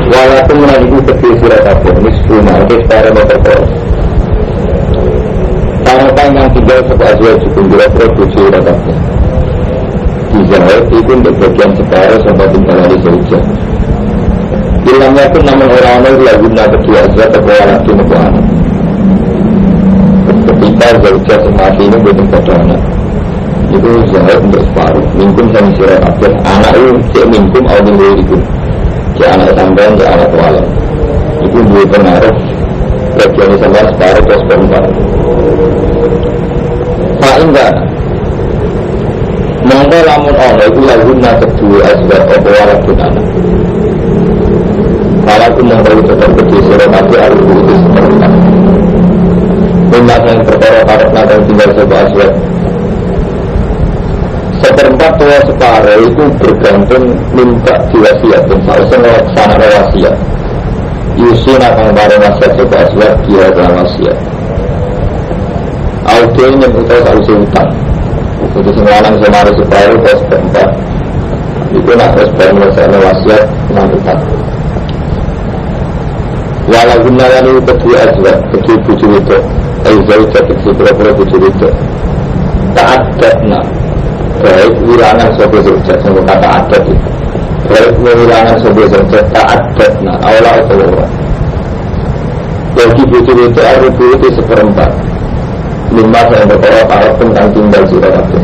Walaupun menantiku kecil surat apa nisfuna untuk para motor para yang tinggal sebuah azwaj cukup berat-berat kecil surat apa di Zahid itu untuk bagian separuh sampai tinggal hari saja bilangnya pun namun orang-orang laguna kedua azwaj atau anak itu anak ketika Zawjah semati ini bukan pada anak itu Zahid untuk separuh mingkum sama surat apa anak itu cek mingkum atau mingkum cek anak sampean, cek anak wala itu dua pengaruh bagian sama separuh atau seperempat Pak enggak mongko lamun ono itu laguna kedua azwaj atau wala pun anak kalau aku mengetahui tetap kecil surat apa harus itu seperempat minat yang perkara karena dan tinggal sebuah azwaj seperempat tua separuh itu bergantung minta diwasiat dan seharusnya melaksanakan wasiat Yusin akan bareng wasiat sebuah azwaj dia dalam wasiat audio yang utama seharusnya hutang jadi sembilan semari separuh tua seperempat itu nak respon melaksanakan wasiat dengan hutang walau gunakan itu kedua azwaj kedua bujur itu Aizau jatuh seberapa bujur itu tak ada baik wilangan sebuah zujat sama kata adat itu baik wilangan sebuah zujat tak adat Allah atau Allah bagi bujur itu ada itu seperempat 5 yang berkorot Arab tentang tinggal sirakatnya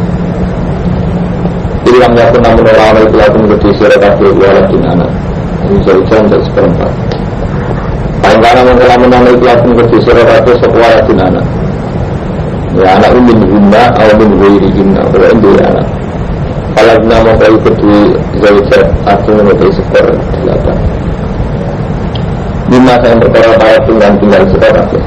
ilangnya pun namun orang-orang itu laku menjadi sirakatnya walakin anak ini zujat untuk seperempat paling karena mengelamun itu laku menjadi sirakatnya walakin anak ya anak ini guna atau menwiri guna kalau ini anak kalau nama kau kedua zawjat atau mengenai sekor 8 5 yang berkorot Arab tinggal sirakatnya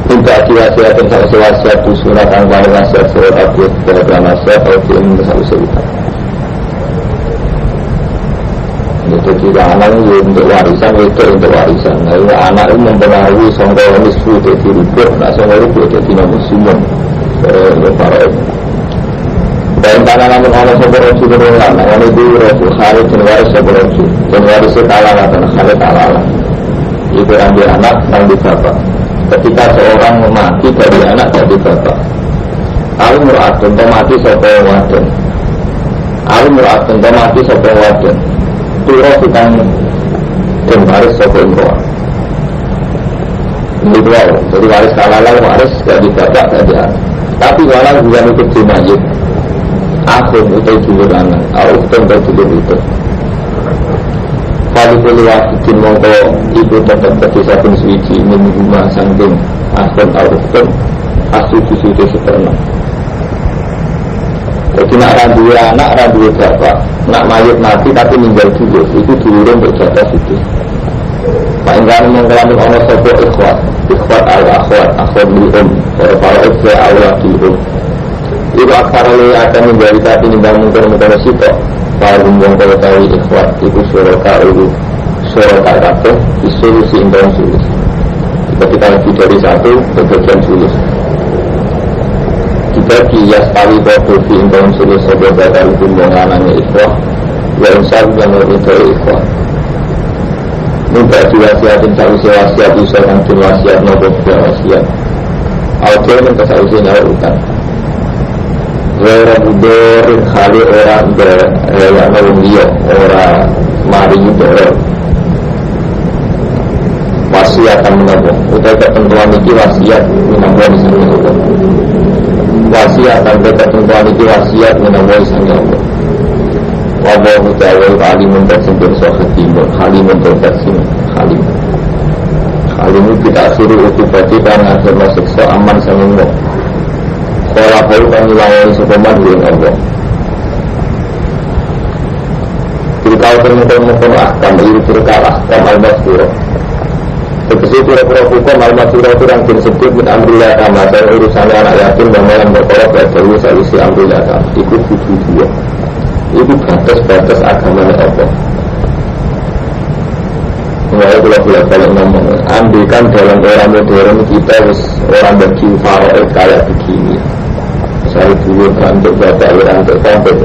tidak diwasiatkan sama wasiat itu surat angkara wasiat surat abjad berapa wasiat atau film bersama sebutan itu tidak anak itu untuk warisan itu untuk warisan nah anak itu mempengaruhi songkol nisfu jadi rubuk nak songkol rubuk jadi namusimum para dan karena namun Allah soberoju berulang nah itu roju Khalid dan waris soberoju dan warisnya talalah dan Khalid talalah itu ambil anak ambil bapak ketika seorang mati dari anak dari bapak al-mu'atun mati sopa wadon al-mu'atun mati sopa wadon turut hutang dan waris sopa imro'ah ini dua jadi waris kalalah waris dari bapak dari anak tapi walau bukan ikut jimayit akhun utai julur anak al-ukhtan utai julur itu kalau boleh wakitin mongko ibu tetap berkisah pun suci minumah sangking akhun al-ukhtan asuci-suci seperna jadi nak randuwe anak randuwe bapak nak mayat mati tapi ninggal dulu itu diurung berjatah suci Pak Ingkar mengkelamin Allah sopo ikhwat al-akhwat akhwat bil'um para ikhwat Allah bil'um itu aksara lu akan menjadi tapi nimbang mungkin sitok para bumbung kalau tahu ikhwat itu suroka kabeh disolusi indong sulus ketika lebih dari satu kebagian sulus dibagi yastawi bodovi indong sulus sebuah bakal bumbung anaknya ikhwat ya insya Allah yang dari ikhwat minta diwasiatin sausi wasiat bisa nanti wasiat nopo wasiat audio minta sausi nyawa utang orang budorin kali orang yang nolungiyo orang mari dorong wasiat akan menabung utai ketentuan ini wasiat menabung misalnya Allah wasiat akan ketentuan ini wasiat menabung misalnya Allah Wallahu ta'ala alimun tersebut sohatimun halimun tersimun halimun kita suruh utubati dan akhir masiksa aman semua kalau baru kami lawan sepeman dengan Allah beritahu teman-teman ahkam itu berkalah ahkam al-masyurah Tegesi pura-pura hukum al-masyurah itu yang disebut min amrillah kama saya urusannya anak yatim dan malam berkorok berdahulu salisi amrillah kama ikut dua itu batas-batas agamanya Allah Mulai bolak balik ngomong, ambilkan dalam era modern kita orang bagi faraid kayak begini. Misalnya dulu untuk baca orang untuk kompet.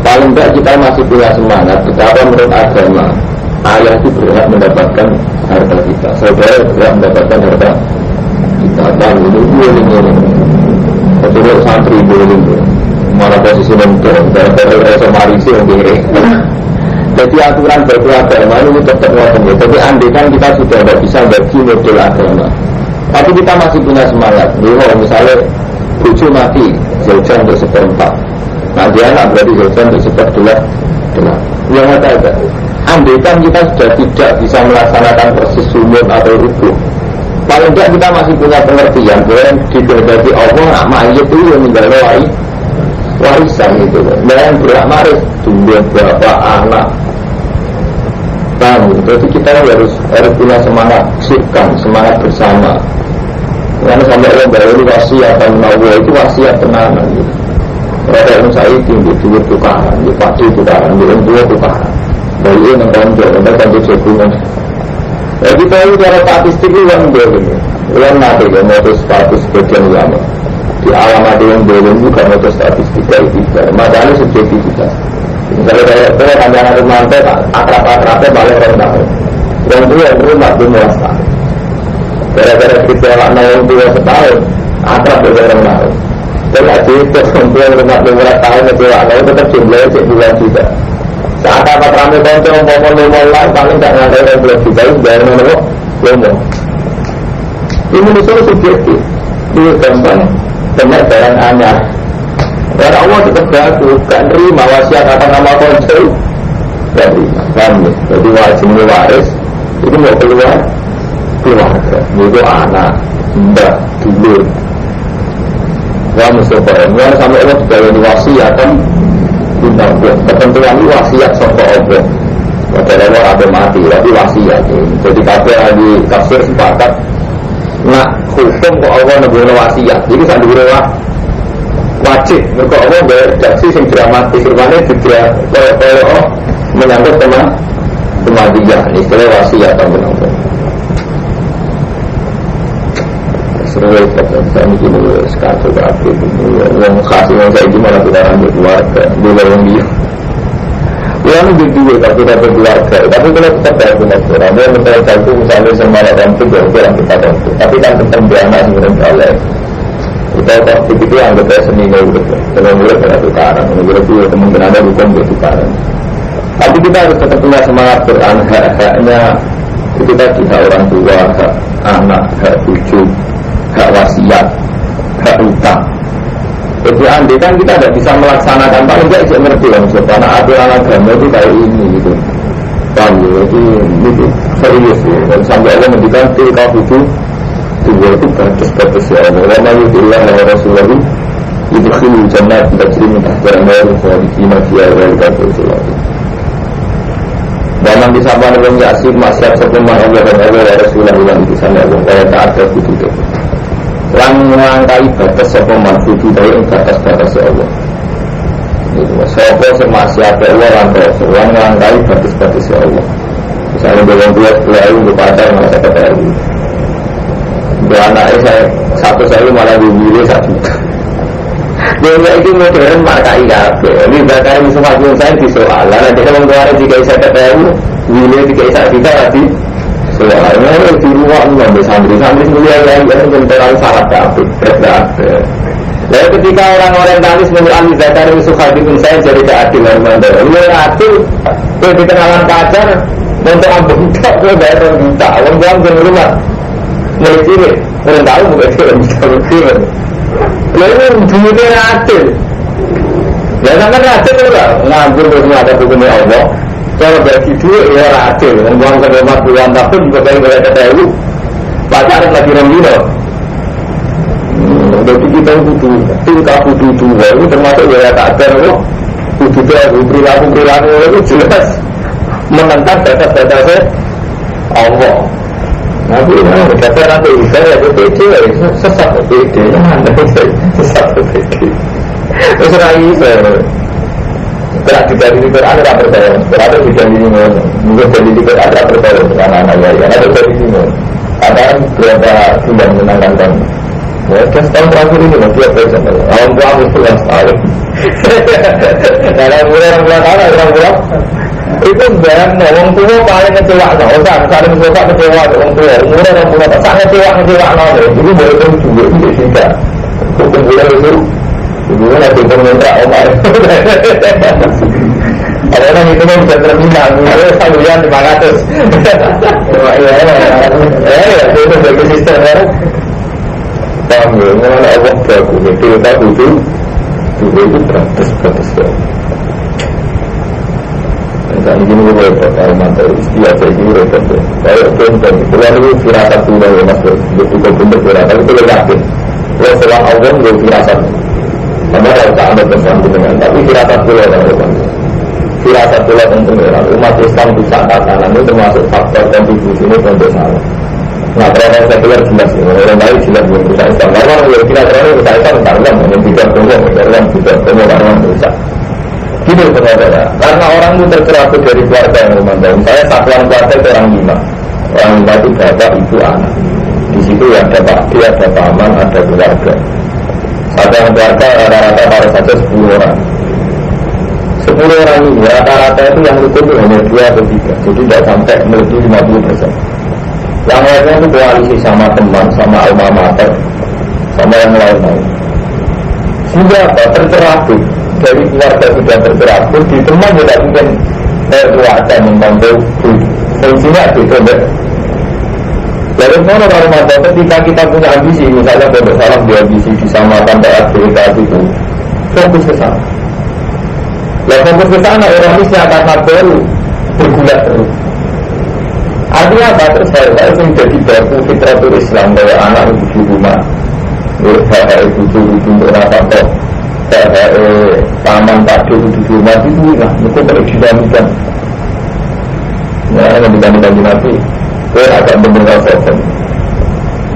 Paling tidak kita masih punya semangat. Betapa menurut agama ayah itu berhak mendapatkan harta kita, saudara berhak mendapatkan harta kita. Dan ini boleh. Betul santri boleh. Malah posisi mentor, dari rasa marisi yang diri. Jadi aturan beragama ini tetap wajib. Tapi andai kan kita sudah tidak bisa bagi model agama, tapi kita masih punya semangat. Misalnya bucu mati, zaujan untuk seperempat. Nah dia anak berarti zaujan untuk seperempat. Yang ada. Andai kan kita sudah tidak bisa melaksanakan persis sumur atau rubuh, paling tidak kita masih punya pengertian bahwa dikehendaki Allah nak mayit itu yang meninggal warisan itu. Dan yang berak maris jumlah bapak anak. Jadi kita harus punya semangat sirkan, semangat bersama. Karena sampai orang baru ini wasiat dan nawa itu wasiat tenanan. Ada yang saya tinggi dulu tukaran, di pasti tukaran, di dua tukaran. Dari ini yang konjol, ada konjol sekungan. Ya kita ini cara statistik itu yang boleh. Yang nanti yang mau status bagian ulama. Di alamat yang boleh juga mau statistik dari kita. Masalahnya subjektivitas. Misalnya saya kandangan rumah saya akrab-akrabnya paling rendah. Yang dua tak bermulas tahun. Gara-gara kita anak yang dua setahun akrab dengan rendah. Saya cerita untuk rumah 12 tahun kecewa anak tetap jumlahnya cek bulan juga. Saat apa ramai koncong ngomong lain paling tak ngantai yang bulan juga itu dari ngomong. Ini misalnya subjektif. Ini gampang benar barang anyar. Dan Allah tetap gagu, kan terima wasiat atas nama konsul. Dan terima, paham ya? Jadi wajib waris itu mau keluar keluarga, itu anak, mbak, dulur. Wah Mustafa, ini sampai Allah juga yang wasiat kan undang ketentuan ini wasiat sampai Allah. Padahal Allah ada mati, tapi wasiat ini. Jadi kabeh di tafsir sepakat. Nah, hukum kok Allah nebune wasiat. Iki sak dhuwure wajib, mereka Allah berredaksi yang dramatis rupanya juga kalau menyangkut kematian istilah wasiat atau menanggung seruai saya mikir dulu sekatu berarti yang khas yang saya gimana putaran berkeluarga dulu yang dia yang berdua tapi tidak berkeluarga tapi kalau tetap dari keluarga dia mencari satu misalnya semua orang itu orang kita tentu tapi kan tetap anak sebenarnya oleh kita waktu itu anggap seni murid dengan murid pada tukaran murid itu kemungkinan ada bukan bertukaran tapi kita harus tetap punya semangat Quran hak-haknya itu tadi hak orang tua, hak anak, hak cucu, hak wasiat, hak utang. Jadi andai kan kita tidak bisa melaksanakan paling tidak saya ngerti lah karena aturan agama itu kayak ini gitu itu serius ya dan sampai Allah mendikan tilka hukum dua itu batas-batas ya Allah wa yu'illah wa rasulahu yudkhilu jannat tajri min tahtiha al-anhar khalidina fiha wa yadkhulul dalam disabana dengan yasin masyarakat sebelum Allah dan Allah wa rasulahu yang di sana Allah wa ta'ala kudu lan ngangkai batas sebelum kudu dari batas-batas Allah itu sapa sing maksiat Allah lan rasul lan ngangkai batas-batas Allah misalnya dengan dua lalu berpacar masa ketemu dan anaknya saya malah dimilih 1 juta. Dia itu modern markai kafe. Ini bakar semua saya di soal. Nanti kalau keluar jika saya ketemu, milih jika saya tidak lagi. Soalnya di rumah ngambil santri mulia yang terlalu salah kafe. Lalu ketika orang orientalis menurut Zakar Sukhadipun saya jadi keadilan mandor. Ini adil. Di kenalan pacar untuk ambung tak bayar 2 juta. Orang jangan rumah. Mulai cilik, orang tahu bukan cilik, bisa berkira. Lalu dunia adil. Ya sampai adil juga, ngambil semua ada hukumnya Allah. Kalau bagi duit, ya adil. Membuang ke 50 tahun, juga kali mereka tahu. Pacaran lagi rambino. Jadi kita butuh, tingkah butuh dua. Ini termasuk ya takdir. Butuh perilaku itu jelas menentang batas-batasnya Allah. Tapi kata nanti saya ada PD, sesat PD, sesat PD. Terus lagi saya Berat juga di Quran ada percaya, berat juga di sini, mungkin jadi di Quran ada percaya anak-anak ya, ada jadi di sini. Kadang berapa bulan menangkan kan. Mereka setahun terakhir ini dia present. Orang tua itu yang sekali. Dalam bulan orang itu bayang orang tua paling kecewa, orang saling suka kecewa orang tua. Umur orang tua tak sangat kecewa nol. Itu boleh juga itu juga. Hukum bulan itu, bulan itu pemerintah Omar. Kalau orang itu bisa terminal, itu saluran 500. Itu bagi sistem kan. Paham ya, mengenai Allah bagus itu kita butuh itu beratus ya. Dan ini repot, mantap istilah saya ini repot ya. Saya contoh, kalau itu firasat sudah ya mas, betul betul firasat itu yakin. Kalau selang Allah itu firasat, sama kalau tak ada pesan dengan, tapi firasat sudah kan. Firasat sudah tentunya umat Islam bisa katakan itu termasuk faktor kontribusi ini untuk salah. Nah, kalau saya kira jelas, orang lain jelas belum bisa Islam. Orang yang kira-kira bisa Islam, karena yang tidak tunggu, karena tidak tunggu, karena bisa. Gitu sebenarnya, karena orang itu tercerabut dari keluarga yang memandang. Saya satuan keluarga itu orang 5. Orang 5 itu bapak, ibu, anak. Di situ ada pakde, ada paman, ada keluarga. Satuan keluarga rata-rata baru saja 10 orang. 10 orang ini rata-rata itu yang rukun itu hanya 2 atau 3. Jadi tidak sampai melebihi 50%. Yang lainnya itu koalisi sama teman, sama alma mater, sama yang lain-lain. Sehingga apa? Tercerabut dari keluarga sudah tercerabut, di teman tidak mungkin keluarga membantu fungsinya itu. Dari mana orang ketika kita punya ambisi, misalnya Pondok Salam di ambisi disamakan aktivitas itu, fokus ke sana. Nah, fokus ke sana orang ini karena baru bergulat terus. Artinya apa? Terus saya ingin jadi baku fitratul Islam bahwa anak itu di rumah, bapak ibu untuk rasa kok, paman pakde itu di rumah itu lah, itu perlu dinamikan. Ya, yang dinamikan nanti, saya agak mendengar sopan.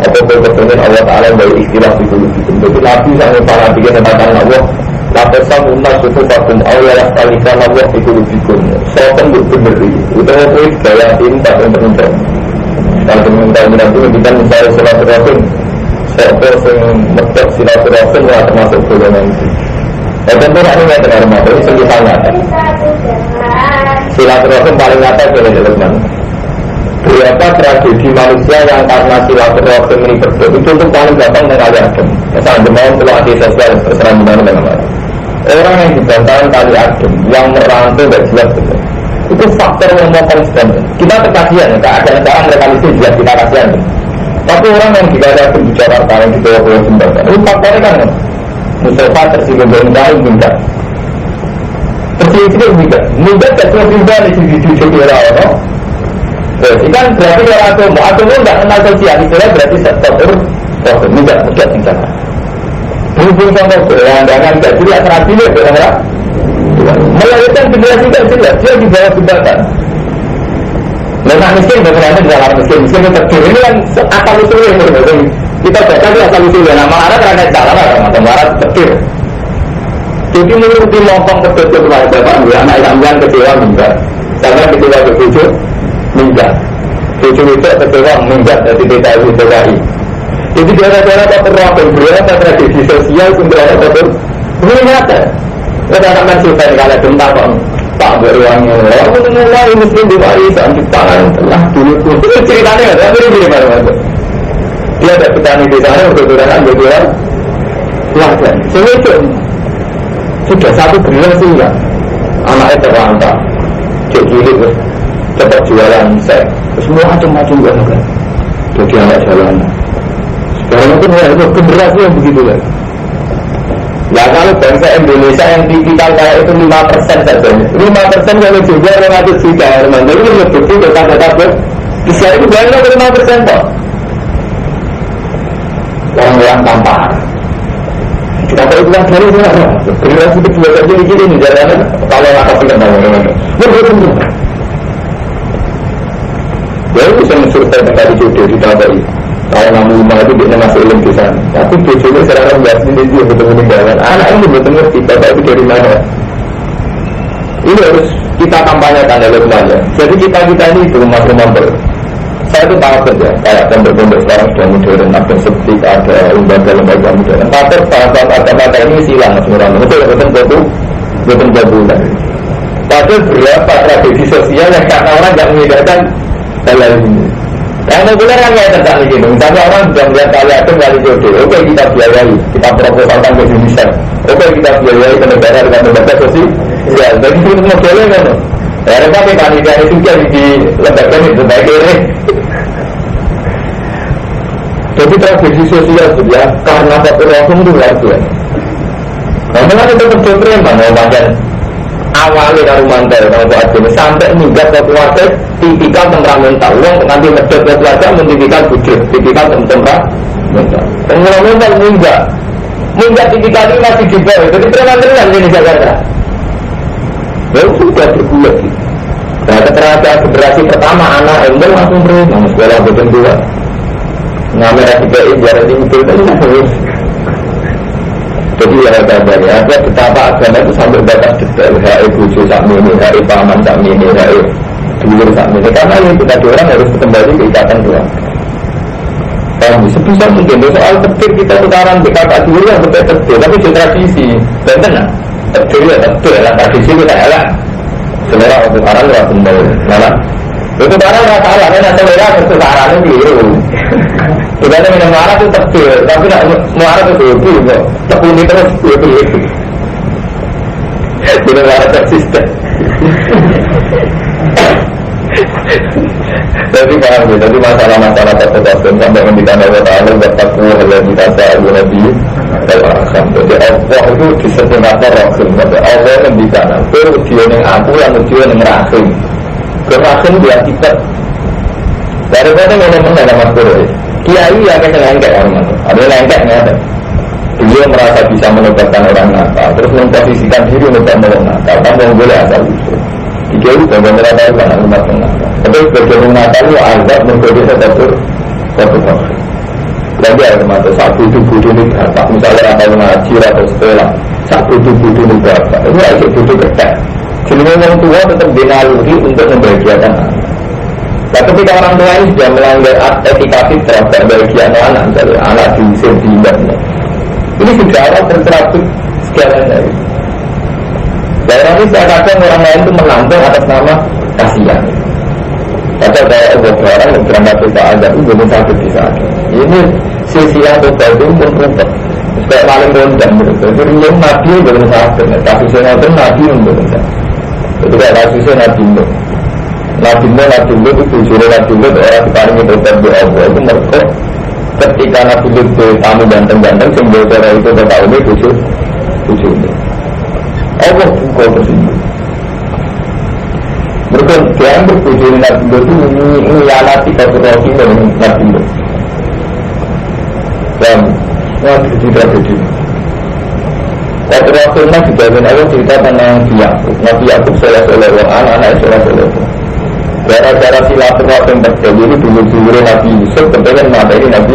Apa kepengen Allah Taala dari istilah itu. Jadi Nabi sangat sangat bikin tentang Allah. Lapesan umat suku fakum awal kalikan Allah itu lebihkan. Sopan benar itu apa gaya ini tak penting. Kalau teman-teman itu kita misalnya silaturahim, sopan yang mencet silaturahim lah termasuk golongan itu. Tentu ini yang dengar mata ini segi sangat. Silaturahim paling nyata kalau mana? Berapa tragedi manusia yang karena silaturahim ini berbeda itu untuk paling gampang mengalihkan. Misalnya demam kalau ada sosial terserah dimana dengan mana. Orang yang dibantahkan kali adem, yang merantau tidak jelas betul. Itu faktor yang mau konsisten. Kita terkasihan, keadaan mereka itu jelas kita kasihan. Tapi orang yang tidak ada di Jakarta yang di bawah-bawah jembatan, itu faktornya kan Mustafa tersinggung dari minggat. Tersinggung minggat tak cuma pindah di sini jujur orang. Jadi kan berarti orang atau tidak kenal sosial, istilahnya berarti sektor minggat tinggal. Hubung sama perandangan tidak jelas rapinya orang-orang melahirkan generasi tidak jelas, dia di bawah jembatan. Memang miskin bagaimana dalam miskin itu terkir ini kan asal usulnya kita baca itu asal usulnya. Nama arah karena salah atau marah terkir. Jadi menuruti lompong kebetulan keluarga bapak anak sambian kecewa minggat, sampai kecewa berbujuk minggat, bujuk itu kecewa minggat dari DKI DKI. Jadi daerah-daerah kotor-kotor, daerah tradisi sosial untuk daerah kotor, ini nyata. Kita akan mencoba kalau gempa kok tak beruangnya. Orang itu mulai muslim di warisan Jepang telah dulu pun. Itu ceritanya ada, tapi ini gimana? Dia ada petani di sana untuk berangan berjualan pelanggan. Semua sudah satu generasi ya, anaknya terlantar, jadi cepat jualan seks, semua macam-macam kan. Jadi anak jalanan. Sekarang itu generasi yang begitu kan. Nah kalau bangsa Indonesia yang tipikal kayak itu 5% saja 5% kalau juga 200 juta teman-teman itu lebih tetap bisa itu banyak 5% kok orang-orang tampar kita tahu itu kan dari sana generasi kedua saja di sini jalannya kalau nggak kasih ke teman-teman ya itu bisa mensurvei tadi jodoh ditambahi. Kalau namun rumah itu dia masuk ilmu di sana. Tapi bujurnya sekarang nggak sendiri dia betul-betul jalan. Anak ini betul-betul ngerti bapak itu dari mana. Ini harus kita kampanyekan oleh semuanya. Jadi kita ini itu rumah-rumah saya itu tahu saja, kayak pondok-pondok sekarang sudah modern, ada seperti ada lembaga-lembaga modern. Tapi sahabat agama ini silang sebenarnya. Itu betul bulan. Padahal berapa tradisi sosial yang karena orang yang mengidapkan hal ini. Yang reguler kan kayak tentang ini. Misalnya orang sudah melihat kali itu kali jodoh. Oke, kita biayai, kita proposalkan ke Indonesia. Oke, kita biayai ke negara dengan lembaga sosial. Ya, jadi itu modelnya kan. Ya, tapi panitia itu jadi di lembaga itu baik ini. Jadi tradisi sosial itu ya karena satu langsung itu luar biasa. Memang itu terjadi mana bagian awalnya dari mantel kalau buat ini sampai minggat ke keluarga tipikal temperamental. Uang nanti medot ke keluarga mentipikal bujuk, tipikal temperamental. Temperamental minggat tipikal ini masih di bawah. Jadi temperamental ini Jakarta. Ya sudah bergulat. Nah, ketika generasi pertama anak embel langsung berenang sekolah betul dua. Namanya tiga ibarat ini betul harus. Jadi ya kabarnya ada betapa agama itu sampai batas detail. Hai bucu sakmi ini, hai paman sakmi ini, hai dulur sakmi ini. Karena ini kita orang harus kembali ke ikatan keluarga. Tapi sebisa mungkin soal tertib kita sekarang di kakak dulu yang betul tertib, tapi di tradisi benar. Tertib ya betul lah tradisi kita elak. Selera untuk orang nggak benar, mana? Itu orang nggak salah, karena selera kesetaraan itu biru. Sebenarnya minum marah itu tertib, tapi nak marah itu biru kok. Tekuni terus biru. Minum marah tersisten. Jadi paham ya, jadi masalah-masalah tertentu sampai mendikan Allah Ta'ala bertakwa hal kita sa'alu Nabi al-Akham. Jadi Allah itu disempurnakan Rasul. Allah mendikan aku, ujian yang aku, yang ujian yang rahim. Rahim dia kita. Daripada ngomong ada Mas Pura, Kiai ya kita lengkek orang itu. Ada lengkeknya ada. Beliau merasa bisa menobatkan orang nakal, terus memposisikan diri untuk menolong nakal. Tanpa boleh asal usul. Kiai itu benar-benar tahu kan umat nakal. Tapi sebagai umat nakal, azab menjadi satu faktor. Lagi ada mata satu itu butuh ini berapa. Misalnya atau ngaji atau sekolah, satu itu butuh ini berapa. Ini aja butuh kertas. Jadi orang tua tetap dinaluri untuk membahagiakan anak. Nah, ketika orang tua ini sudah melanggar etika fitrah dan bahagia anak, misalnya anak diusir di ibadahnya, ini sudah awal tercerabut segalanya. Daerah ini saya kadang orang lain itu menampung atas nama kasihan. Padahal kayak orang yang berangkat kita ada itu belum sakit di sana. Ini sisi yang total itu berubah. Supaya paling rendah begitu. Jadi yang nabi belum sakit. Tapi saya itu nabi belum sakit. Itu kayak kasusnya nabi itu. Nabi itu tujuan nabi itu orang diparingi total di Allah itu mereka ketika nabi itu tamu ganteng-ganteng simbol cara itu tahu ini tujuannya. Allah buka tersebut. Mereka yang bertujuan nabi itu menyianati kata-kata dan nabi itu. Dan nabi tidak begitu. Waktu Rasulullah dijamin Allah cerita tentang Nabi Yakub soleh-soleh, anak-anak soleh-soleh. Gara-gara silaturahim terjadi ini dulu-dulu Nabi Yusuf kepengen mata ini Nabi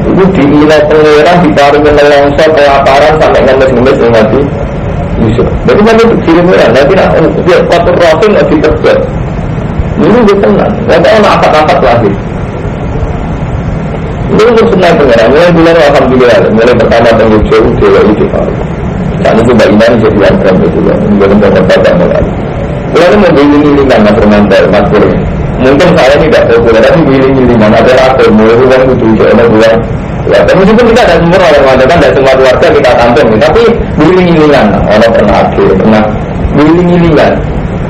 itu diilah pengerah diparingi melongsor kelaparan sampai ngemes-ngemes dengan Nabi Yusuf. Jadi mana itu diri merah, nanti nak dia waktu Rasul lebih terjadi. Ini dia tenang, nanti orang apa-apa lagi. Ini untuk senang pengerah, mulai bulan Alhamdulillah, mulai pertama tanggal jauh dewa itu karena itu Mbak Iman jadi antara itu juga belum dapat mulai. Lalu membiling-bilingan mas Romantel, mas Pur. Mungkin saya tidak populer, tapi biling-bilingan ada apa? Mulai uang itu ada bulan. Ya, meskipun kita ada semua orang ada kan, ada semua keluarga kita tampung, tapi biling-bilingan, orang pernah akhir, pernah biling-bilingan.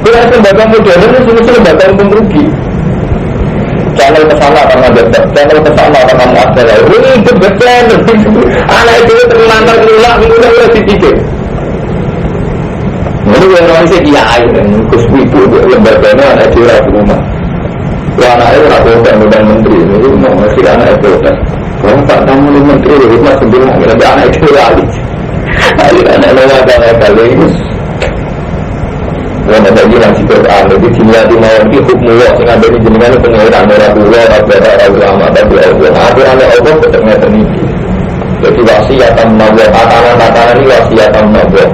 Bila lembaga modern itu semua lembaga untung rugi. Channel kesana karena dapat, channel kesana karena ada. Ini ikut channel, anak itu terlantar keluar, udah dipikir. Ini orang saya kiai, Gus Wibu lembaganya anak curah di rumah. Kalau anaknya orang protes, orang menteri, itu mau ngasih anak protes. Kalau tak tamu di menteri, itu masih bilang, tapi anak curah lagi. Anak lembaga kali ini. Kalau ada bilang si Quran, jadi dimiliki mau di hukum Allah, sehingga dari jenengan pengeran orang tua, orang ulama, tapi Allah. Aturannya Allah betulnya terjadi. Jadi wasiatan Allah, tatanan ini wasiatan Allah.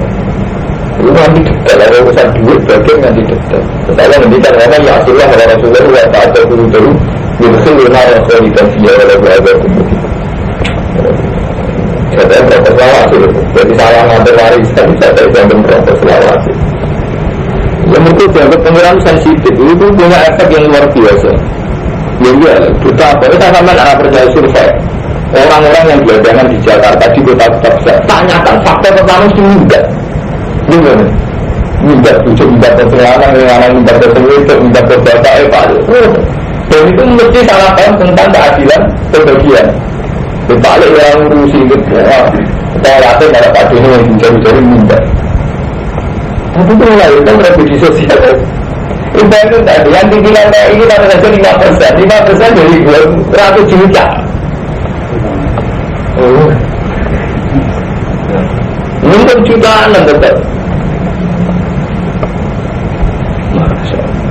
Itu nanti detail, ada urusan duit bagian nanti detail. Saya mendikan karena ya Rasulullah wa Rasulullah wa ta'ala guru dulu yursiluna rasulika fiya wa lagu kemudian. Saya protes lawasir, jadi salah ngambil warisan, saya jangan protes lawasir. Yang itu dianggap pengiran sensitif, itu punya efek yang luar biasa. Ya iya, kita apa? Kita sama arah percaya survei. Orang-orang yang berdagangan di Jakarta, di kota-kota besar, tanyakan fakta pertama itu enggak. Gimana? Minta tujuh, minta perselana, minta perselana, minta perselana, dan itu mesti salah paham tentang keadilan pembagian. Dibalik yang urusi itu, saya rasa pada pagi ini yang mencari-cari minta. Tapi itu melahirkan revolusi sosial. Itu tadi yang dibilang kayak ini pada saja 5% dari 200 juta. Mungkin jutaan tetap.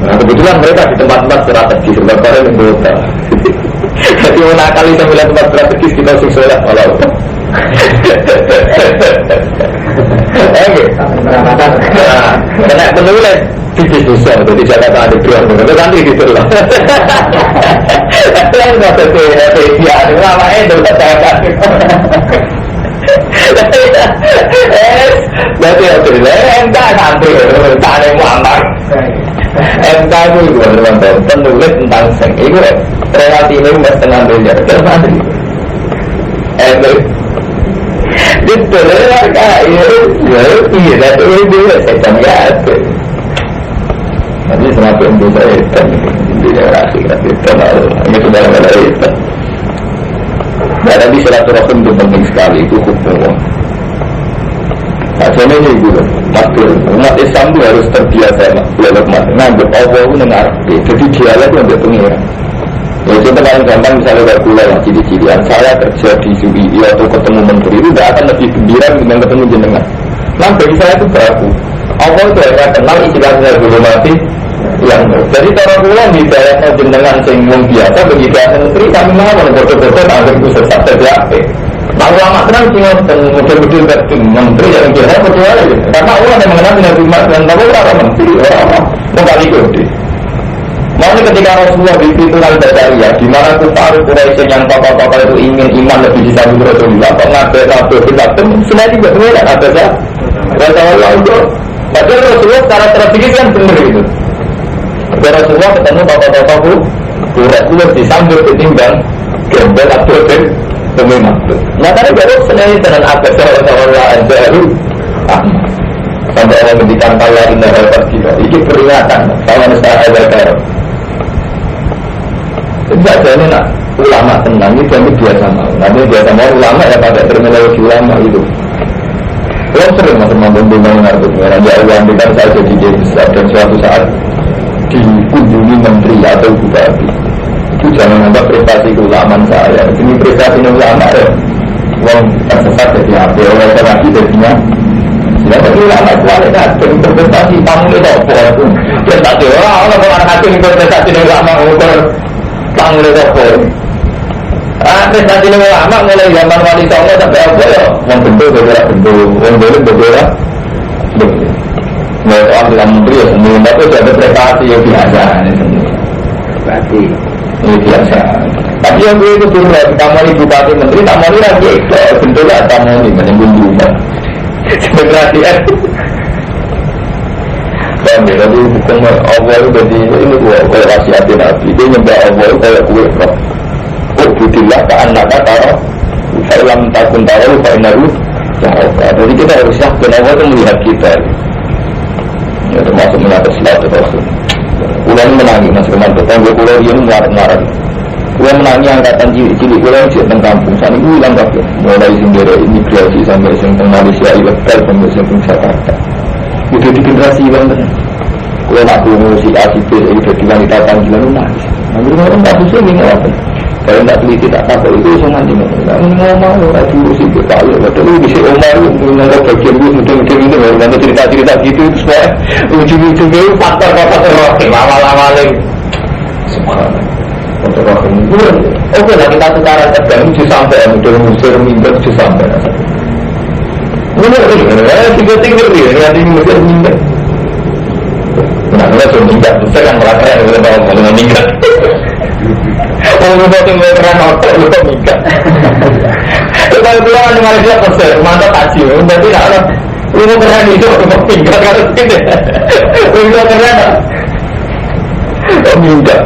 Nah kebetulan mereka di tempat-tempat strategis sebab orang yang berubah. Jadi menakali sembilan tempat strategis kita sukses kalau karena penulis di bisnis jadi Jakarta ada dua itu nanti gitu loh. Yang nggak sesuai dia lama itu katakan. Berarti itu entah nanti tak ada muamak. Entah itu teman-teman penulis tentang seng itu relatifnya mas tengah belajar kenapa itu? Itu lah kayak iya tapi itu saya cakap. Nanti semakin bisa itu dia rasik tapi terlalu ini sudah mulai itu. Ada di silaturahim itu penting sekali itu hukum. Macam ini juga, pasti umat Islam itu harus terbiasa belajar mati. Ngambil Allah itu dengar, jadi dialog itu ambil pengiran. Ya contoh paling gampang misalnya ada gula yang ciri-cirian, saya kerja di UI atau ketemu menteri itu tidak akan lebih gembira dengan ketemu jenengan. Nah bagi saya itu baku. Allah itu hanya kenal istilahnya belum mati. Yang jadi cara gula di daerah jenengan singgung biasa bagi bahasa menteri kami mau bodoh-bodoh agar itu sesat terjadi. Nah ulama tenang tinggal model-model dari menteri yang biasa percaya karena Allah yang mengenal dengan umat dan tahu orang menteri orang mau kali gede. Makanya ketika Rasulullah di Fitunan Basaria, di mana kufar Quraisy yang papa-papa itu ingin iman lebih disambung Rasulullah, kok ngabe kita semua juga benar ada saja. Rasulullah itu, padahal Rasulullah secara strategis kan benar itu. Rasulullah ketemu papa-papa Quraisy disambung ketimbang gembel atau pemimpin. Nyatanya baru senang dengan apa Rasulullah baru sampai orang mendikan Allah indah hebat kita. Ini peringatan sama Nusra Al-Bakar. Tidak jadi nak ulama tenang ini jadi biasa mau. Nanti biasa mau ulama ya pakai terminologi ulama itu. Kalau sering mas membangun artinya, ya Allah kan saya jadi dia besar dan suatu saat dikunjungi menteri atau bupati. Itu jangan anggap prestasi keulamaan saya. Ini prestasi ulama ya. Uang tersesat jadi apa? Oleh karena itu jadinya. Siapa ulama kualitas berprestasi tamu itu apa? Prestasi orang orang hakim berprestasi ulama ukur. Tamu itu apa? Prestasi ulama mulai zaman Wali Songo sampai apa ya? Yang bentuk bergerak bentuk, yang boleh bergerak. Mau ambil menteri ya semua, tapi ada prestasi yang biasa ini semua. Berarti ini biasa. Tapi yang gue itu dulu tamu bupati menteri, tamu ini lagi bentuknya tamu ini menyembun rumah. Sebenarnya dan jadi hukum Allah itu jadi ini gua wasiatin Nabi dia nyembah Allah itu kayak kue roh Ubudillah ta'ala kata Fa'ilam takun ta'ala fa'inaru jadi kita harus yakin Allah itu melihat kita ya termasuk mengatas selatu Rasul ulang menangi Mas Romanto tangga pulau dia mengarang ulang menangi angkatan cilik ulang tentang kampung sana itu hilang kabeh mulai sendiri imigrasi sampai sing Malaysia ilegal sampai sing Jakarta itu di generasi yang benar kalau nak si ACP itu jadi wanita panggilan nangis nanti orang tak bisa ini ngelakuin kalau tak teliti tak takut itu semua ini ngomong orang dulu sih kita lihat betul bisa omong menganggap bagian itu mungkin ini orang cerita-cerita gitu semua ujung-ujungnya faktor-faktor roh lama-lama lagi subhanallah untuk roh ini oke lah kita secara terganggu sampai mudah musir minggu sampai ini tinggal dia, nanti minggat. Nah, kalau sudah minggat, saya kan melakar yang mau minggat. Kalau mau tinggal keren hotel, lupa minggat. Kalau pulang dengan dia peser, mantap haji. Berarti kalau lu mau keren itu, mau minggat kalau tidak. Lu mau keren, minggat.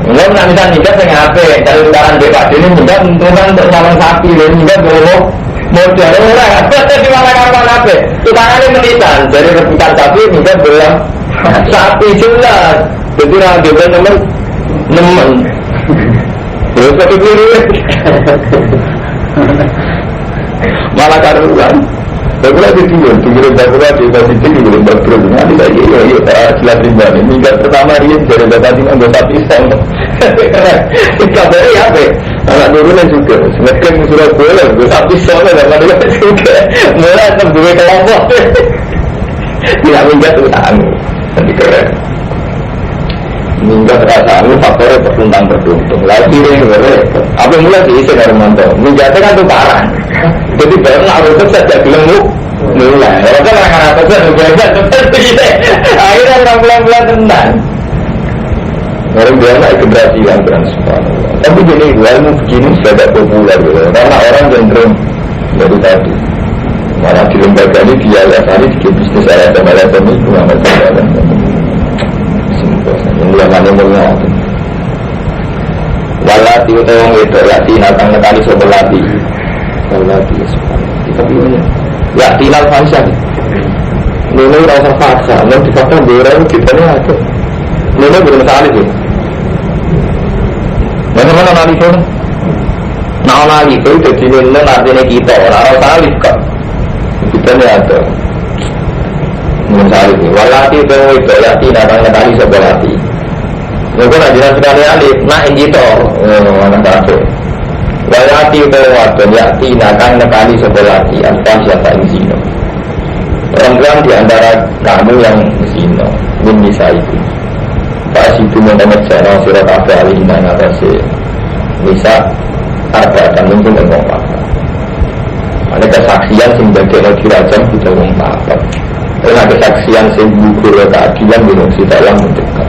Enggak pernah bisa minggat dengan apa? Kalau utaran BKD ini minggat, untungan untuk nyalon sapi, dan minggat belum modal orang. Di mana apa? Utarannya menitan, jadi rebutan sapi minggat belum sapi jelas. Jadi orang dia nemen. Terus satu kiri. Malah karuan. Bagus lagi tinggal bagus di posisi tinggal bagus. Nanti lagi ya jelas rimba. Minggat pertama dia jadi dapat tinggal sapi seng. Kabarnya apa? Anak turunnya juga. Semakin sudah boleh. Sapi seng dapat juga. Mulai sampai kelompok. Tidak minggat itu tanggung. Jadi keren. Minggat terasa faktornya bertuntang. Lalu ini repot. Apa mulai diisi dari mantel? Minggatnya kan tukaran. Jadi baru harus saja gelembuk mulai. Kalau kan orang-orang saja berbeda seperti ini. Akhirnya orang bulan-bulan tentang. Orang biasa generasi yang transparan. Tapi gini, ilmu begini sudah populer. Karena orang cenderung dari tadi. Malah di lembaga ini biaya hari di bisnis LSM ini kurang macam-macam. Ini yang mana mengerti. Walati utang itu lati natang nekali sobelati. Walati tapi ini ya tinal fasa. Ini rasa fasa. Nanti fakta berapa kita ni ada. Ini belum salah itu. Mana analisa? Nah analisa itu jadi ini artinya kita orang salib kan. Kita ni ada. Belum salah itu. Walati itu lati natang nekali sobelati. Mungkin ajaran sekali alif, nak inditor, mana baca. Wayati utawa yati nakang nekali sebelati alfan siapa zino. Perempuan di antara kamu yang zino, min bisa itu. Pas itu mendapat cara surat apa alihina ngatasi bisa ada dan mungkin dengan apa. Ada kesaksian sing bagian dirajam kita ngomong apa. Karena kesaksian sing gugur keadilan di dalam mendekat.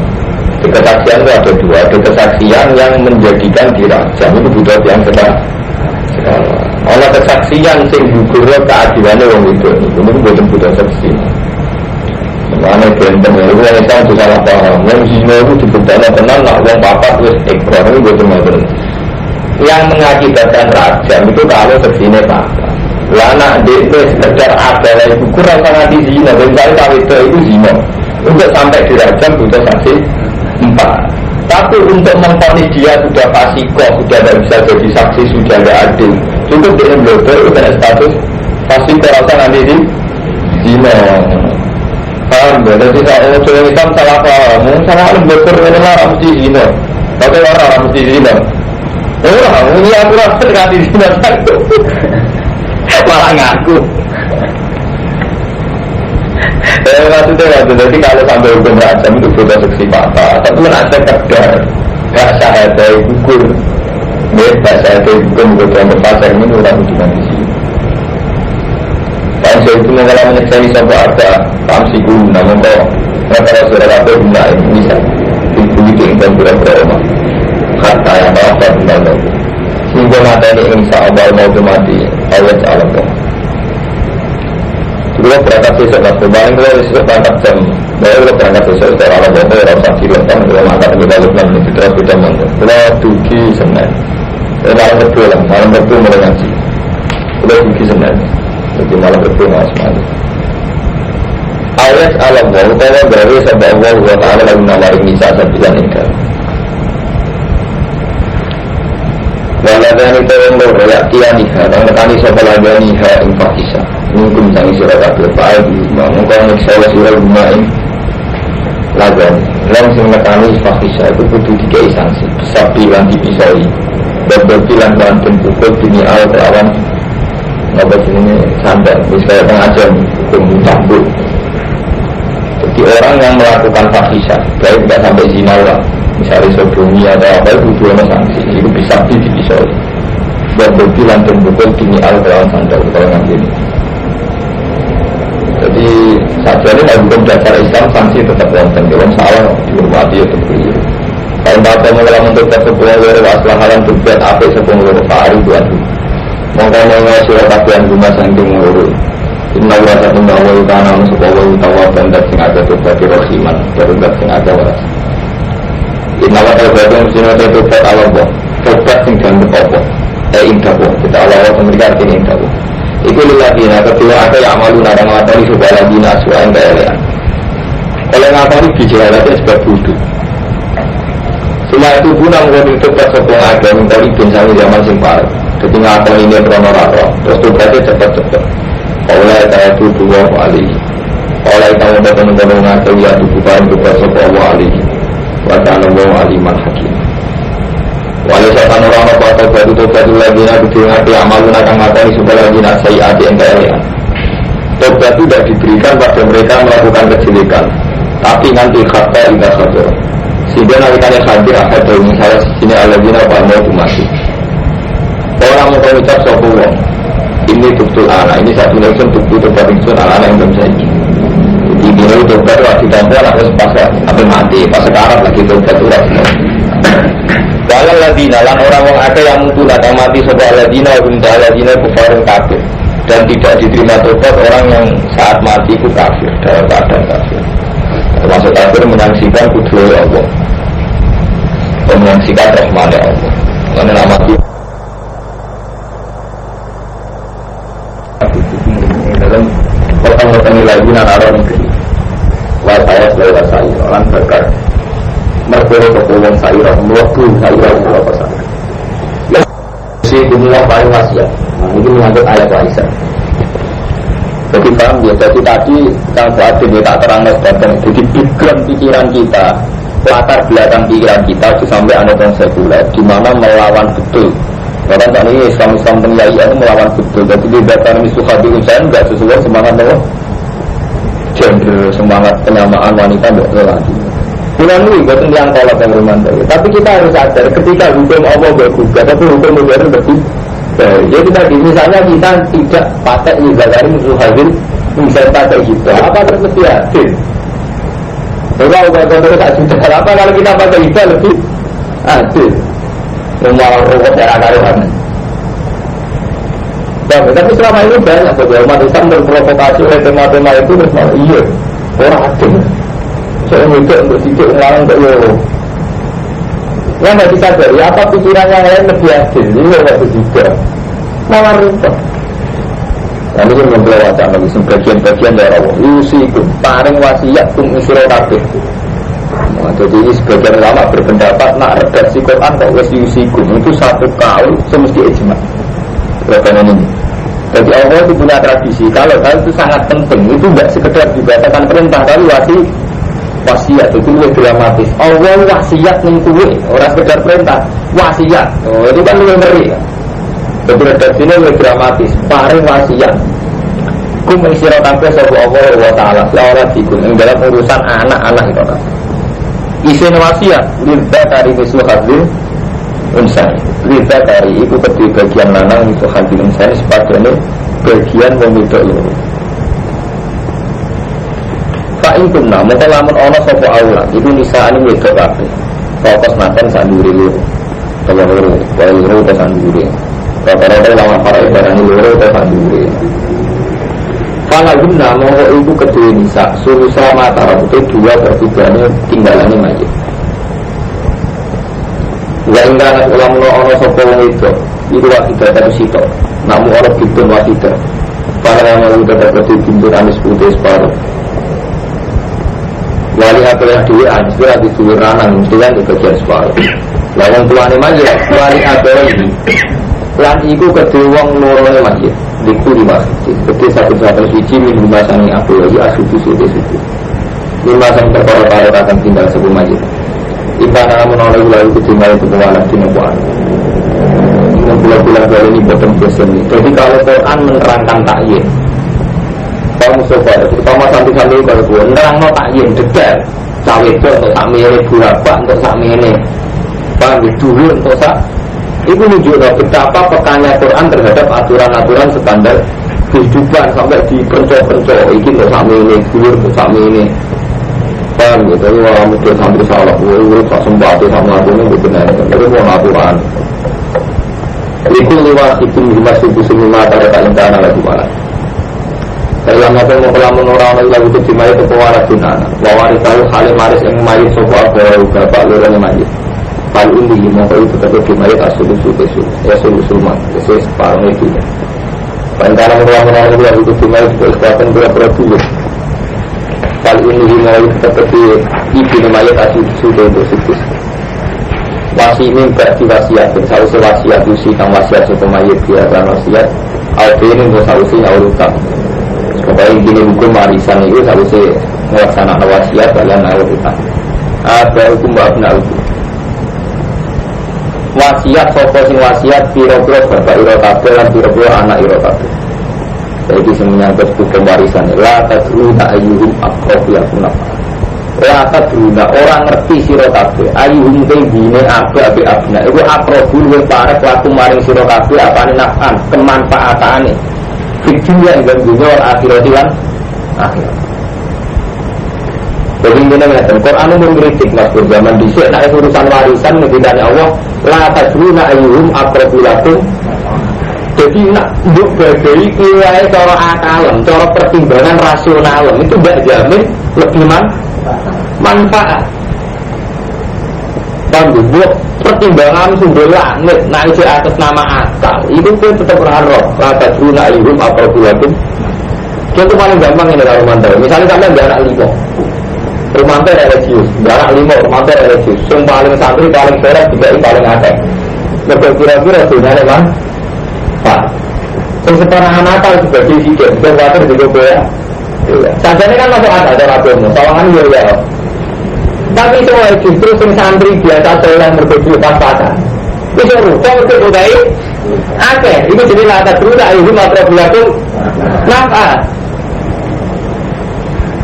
Kesaksian itu ada dua, ada kesaksian yang menjadikan dirajam itu butuh yang sekarang. Oleh kesaksian sing gugur keadilannya orang itu butuh saksi. Mana benteng itu yang Islam itu salah paham. Yang zina itu dibuktikan tenang, nak uang papat terus ekor itu butuh macam. Yang mengakibatkan rajam itu kalau saksinya papa. Lana itu sekedar ada yang gugur rasa di zina, misalnya kalau itu zina. Untuk sampai dirajam butuh saksi 4. Tapi untuk memvonis dia sudah fasikoh, sudah tidak bisa jadi saksi, sudah tidak adil. Cukup dia blogger itu kena status fasikoh rasa nanti di zina. Paham ya? Jadi saya orang Islam salah paham. Salah blogger ini lah mesti zina. Tapi orang mesti zina. Ini aku rasa dekat di zina satu. Malah ngaku. Jadi kalau sampai hukum rajam itu butuh saksi papa. Tapi nak sekedar gak sahada gugur, gak sahada hukum butuh yang berpasang ini orang hubungan di sini. Kalau saya itu mengalami menyekseni sampai ada kamsi guru, namun kalau sudah ada guna ini bisa dibuat dan berapa kata yang apa benar. Sehingga mata ini insya Allah mau mati ayat alam. Kalau berangkat besok mas, kemarin kalau besok berangkat jam, baru berangkat besok setelah alam bapa orang sakit lepas, kalau mantap kita lupa menit terus kita mantap. Kalau duki Senin, malam berdua mulai ngaji. Kalau duki Senin, jadi malam berdua mas malam. Ayat alam bapa, kalau dari sabda Allah wa taala lagu nawari nisa sabilan ini. Waladani tawang reaksian nikah, dan nekani sebelah nikah infatisah. Mungkin sangi surat Al-Fatihah mengkau ngeksawah surat Bumain lagan langsung nekani infatisah itu kudu dikai sanksi sapi lan dipisoi berbilang bantuan pukul dini al kelawan ngobat ini sandal misalnya pengajian hukum campur. Jadi orang yang melakukan fahisah baik tidak sampai zina lah, misalnya sodomi atau apa itu dua sanksi itu bisa dipisoi berbilang bantuan pukul dini al kelawan sandal kalau nanti ini Jadi saja ini hukum dasar Islam sanksi tetap wonten. Kalau salah dihormati itu keliru. Kalau bapak mengelam untuk sebuah loro asal halan tujuan apa sebuah loro fahari tuan. Maka mengenai surat tabian rumah sangking loro. Inna wa satu bahwa kana sebuah utawa bandar sing ada tujuan rohiman berubah sing ada waras. Inna wa tabian sing ada tujuan Allah boh. Tujuan sing dan berkokoh. Indah boh. Kita Allah memberikan ini indah boh. Iku lilladina kedua ada yang malu narang ngatari sebuah ladina suain keelean. Oleh ngatari bijaratnya sebab budu. Setelah itu guna mengkode cepat sebuah ada mentari bin sami zaman simpar. Jadi ngatari ini kronorato. Terus tugasnya cepat-cepat. Oleh saya itu dua wali. Oleh kamu datang-datang ngatari ya tubuhan tugas sebuah wali. Wajah nembong aliman hakim. Walau setan orang apa atau batu lagi nak ngerti amal gunakan materi supaya lagi nak saya adi NKLan. Tobat itu tidak diberikan pada mereka melakukan kejelekan, tapi nanti kata tidak hadir. Sehingga nalikannya hadir akhir dari misalnya sini aladina apa mau mati. Orang mau mengucap sopuwong. Ini betul anak. Ini satu nation betul betul anak yang belum saya. Jadi dia itu tobat wajib tampil harus pas sampai mati. Pas sekarang lagi tobat itu rasanya. Walau ladina lan orang ada yang mutu datang mati sebuah ladina bunda ladina kufarun kafir dan tidak diterima tobat orang yang saat mati itu kafir dalam keadaan kafir. Termasuk kafir menyaksikan kudroya Allah, menyaksikan rahmatnya Allah. Karena nama itu dalam potong-potong lagi nararon ini. Wah saya selalu rasai orang berkar. Mereka berpuluhan sayur, melaku sayur Allah pasang. Ya, si dunia paling wasiat. Nah, ini mengandung ayat Aisyah. Jadi paham ya, jadi tadi yang buat ini tak terang sebabnya. Jadi pikiran kita, latar belakang pikiran kita itu sampai aneh sekuler, di mana melawan betul. Bahkan tadi Islam penilai itu melawan betul. Jadi di data misu hadi usaha enggak sesuai semangat Allah. Gender, semangat penyamaan wanita betul lagi. Bukan ini, bukan yang kolot yang romantis. Tapi kita harus sadar, ketika hukum Allah bergugah, tapi hukum modern berbeda. Jadi tadi, misalnya kita tidak pakai izakari musuh hasil, misalnya pakai kita, apa terus mesti hasil? Kalau kita tak sudah, apa kalau kita pakai kita lebih hasil? Memang rokok darah karuan. Tapi selama ini banyak, bahwa umat Islam berprovokasi oleh tema-tema itu, iya, orang hasil. Saya mikir untuk sidik ulang untuk loro. Yang tidak disadari, apa pikiran yang lain lebih adil? Ini waktu juga malah rumput. Ini yang membelah wajah bagi sebagian-bagian dari Allah. Yusikum, paring wasiat kum isro kabeh. Jadi ini sebagian ulama berpendapat nak redaksi Quran kok wes yusikum itu satu kaul semesti ijma. Berapa ini? Jadi Allah itu punya tradisi. Kalau hal itu sangat penting, itu tidak sekedar dibacakan perintah, tapi wasiat itu lebih dramatis. Allah wasiat ning kuwe, ora sekedar perintah, wasiat. Oh, itu kan lebih ngeri. Jadi redaksinya lebih dramatis, paring wasiat. Kum isira kabeh sapa Allah wa taala, ora dikun ing dalam urusan anak-anak itu. Isin wasiat lidza dari misu hadil unsan. Lidza dari itu kedua bagian lanang misu hadil unsan sepadane bagian wong wedok loro. Fa'in kunna, maka lamun ono sopo awlat itu nisaan ini wedok kabeh. Fokus naten sanduri loro. Kalau loro, kalau loro ke sanduri. Rata-rata lawan para ibarani loro ke sanduri. Fa'in kunna, maka itu kedua nisa sulusa mata itu 2/3 tinggalannya mayit. Wa ingkana lamun ono sopo wedok itu wakidah satu sitok. Namun ono bidun wakidah. Fa'in kunna tetap kedua bintun anis putih separuh. Wali akhirnya dia anjir di duit ranang mesti kan di bagian separuh. Lawan tuane majid, wali akhirnya ini lan iku kedua wong lorone majid diku di masjid. Kedua satu suci min masani aku lagi asuci suci. Lima sang perkara-perkara akan tinggal sebuah majid. Ibana menolak lalu ketinggalan itu pengalat di nubuan. Bulan-bulan ini bottom person. Jadi kalau Quran menerangkan takyin, Mustafa, terutama sampai-sampai kalau gue nerang no takyin detail cawe itu untuk sak mirip berapa untuk sak mirip paham dulu untuk sak itu menunjukkan betapa pekannya Quran terhadap aturan-aturan standar kehidupan sampai di pencok-pencok iki kok sami ini, dhuwur kok sami ini. Paham gitu, wah mungkin sampai salah, wah tak sempat sama aku ini benar, tapi mau aturan. Iku lewat itu lima suku semua pada kalian tanah lagi mana. Dalam apa mau kelamun orang lagu itu dimai itu pewaris tunana. Pewaris tahu hal maris yang mayit sopo apa bapak lorong mayit. Hal ini mau itu tetap dimai asal usul ya sulusulman, sesuai separuh itu. Pantara orang lagu itu dimai itu kekuatan berapa tujuh. Hal ini mau itu tetap di mayit asal usul itu. Wasimin berarti wasiat, sausi wasiat usi kang wasiat sopo mayit dia dan wasiat. Alpinin itu sausi nyawurutang. Pokoknya gini hukum warisan itu harusnya melaksanakan wasiat kalian naik utang. Ada hukum babna hukum. Wasiat sopo sing wasiat piro-piro bapak iro kabeh lan piro-piro anak iro kabeh. Jadi menyangkut hukum warisan. La tadruna ayyuhum aqrabu lakum nafa. La tadruna orang ngerti sira kabeh. Ayyuhum bine abe abna. Iku aqrabu luwih parek lakum maring sira kabeh apane nafan kemanfaatane. Fikirnya yang dunia akhirat kan akhirat. Jadi ini ngerti. Quran itu mengkritik mas zaman dhisik nek urusan warisan ngedane Allah la tajruna ayyuhum aqrabu lakum. Jadi nak mbok badai kiai cara akalem, cara pertimbangan rasional itu tidak jamin lebih manfaat. Buat pertimbangan sumber langit naik di atas nama akal itu pun tetap berharap rata juna ihum apa bulakum. Contoh paling gampang ini kalau mantau misalnya kalian ada anak 5 rumah teh religius anak 5 rumah teh religius yang paling santri paling berat juga paling akeh kira-kira sebenarnya kan pak yang separah nakal sebagai sikit yang wajar juga ya sajanya kan masuk akal cara agama sawangan ya. Tapi soal justru sing santri biasa soleh berbeda pas-pasan. Itu rukun itu budaya. Oke, itu jadi lata dulu tak itu matra belatung. Nafas.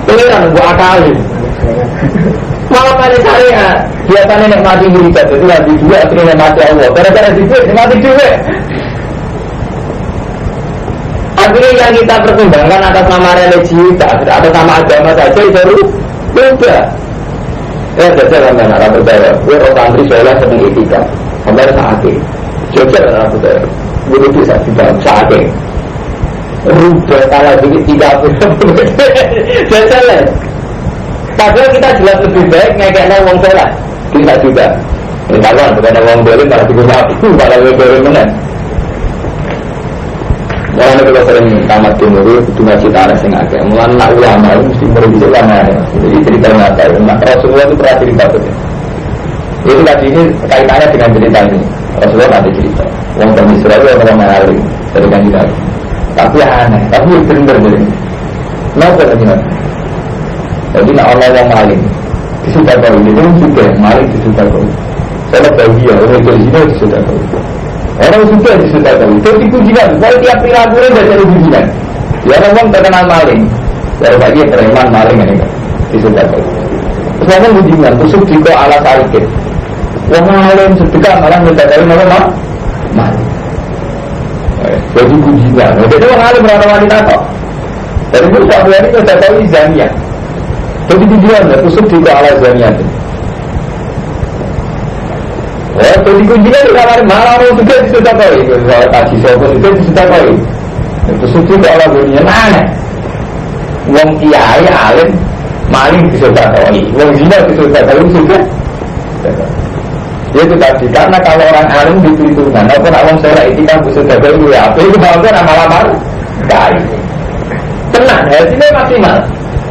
Ini kan buat akal. Malah pada syariat biasanya nek mati muridat itu lagi juga akhirnya mati Allah. Gara-gara itu mati juga. Akhirnya yang kita pertimbangkan atas nama religi atas nama agama saja itu beda. Ya jajah kan anak percaya, gue orang santri soleh sedang etika, sampai saatnya, jajah anak percaya, gue bisa tidak saatnya, rubah salah sedikit 30, jajah lah. Padahal kita jelas lebih baik ngekeknya uang soleh, kita juga. Ini kalau bukan uang boleh malah digunakan aku, malah uang boleh mana? Mulanya kalau sering tamat timur itu cita ada yang agak mulai nak ulama itu mesti merujuk ulama ya. Jadi cerita nyata itu. Nah, Rasulullah itu pernah cerita betul. Itu tadi ini kaitannya dengan cerita ini. Rasulullah ada cerita. Orang dari Israel orang Melayu dari kandidat. Tapi aneh, tapi benar jadi. Kenapa kandidat? Jadi nak orang maling disuka kau ini pun juga maling disuka kau. Saya bagi ya orang dari sini disuka kau. Orang suka disuka kau. Jadi kujian. Kalau tiap perilakunya baca dari kujian. Ya orang terkenal maling. Dari pagi preman maling ini kan disuka kau. Terus orang kujian. Tusuk jika ala sarikit. Wong maling sedekah malah minta dari nama maling. Jadi kujian. Jadi orang maling berapa wanita kok. Dari itu suatu hari kita tahu Zania. Jadi kujian. Tusuk jika ala Zania. Jadi kuncinya di kamar malah orang juga disudah kau itu kalau kaji sopun itu disudah kau itu suci kalau dunia mana wong kiai alim maling disudah kau wong zina disudah kau juga itu tadi karena kalau orang alim diperhitungkan walaupun orang soleh itu kan disudah kau ya apa itu bahwa lama-lama kali tenang hasilnya maksimal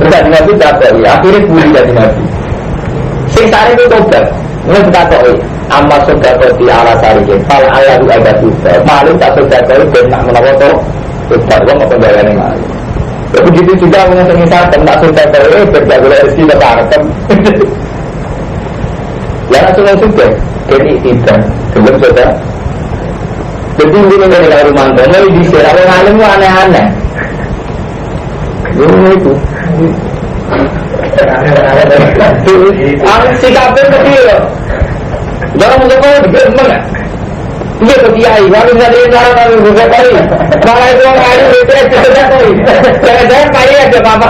berarti nabi dapat akhirnya pulih jadi nabi sing sari itu tobat mulai kita tahu amma sodakoti ala sarikin fal ayatu ada juga maling tak sodakoti dan nak menawoto tobat wong apa bayarnya maling begitu juga mengenai satem tak sodakoti berjaga rezeki lepartem ya langsung sudah jadi tidak belum sudah jadi ini dari rumah mulai disir apa ngalim itu aneh-aneh itu sikapnya kecil jangan mencoba digemen Iya tuh kiai, kalau bisa dari orang kalau bukan kali, malah itu orang lain itu sudah kali. Jangan-jangan kali ada apa?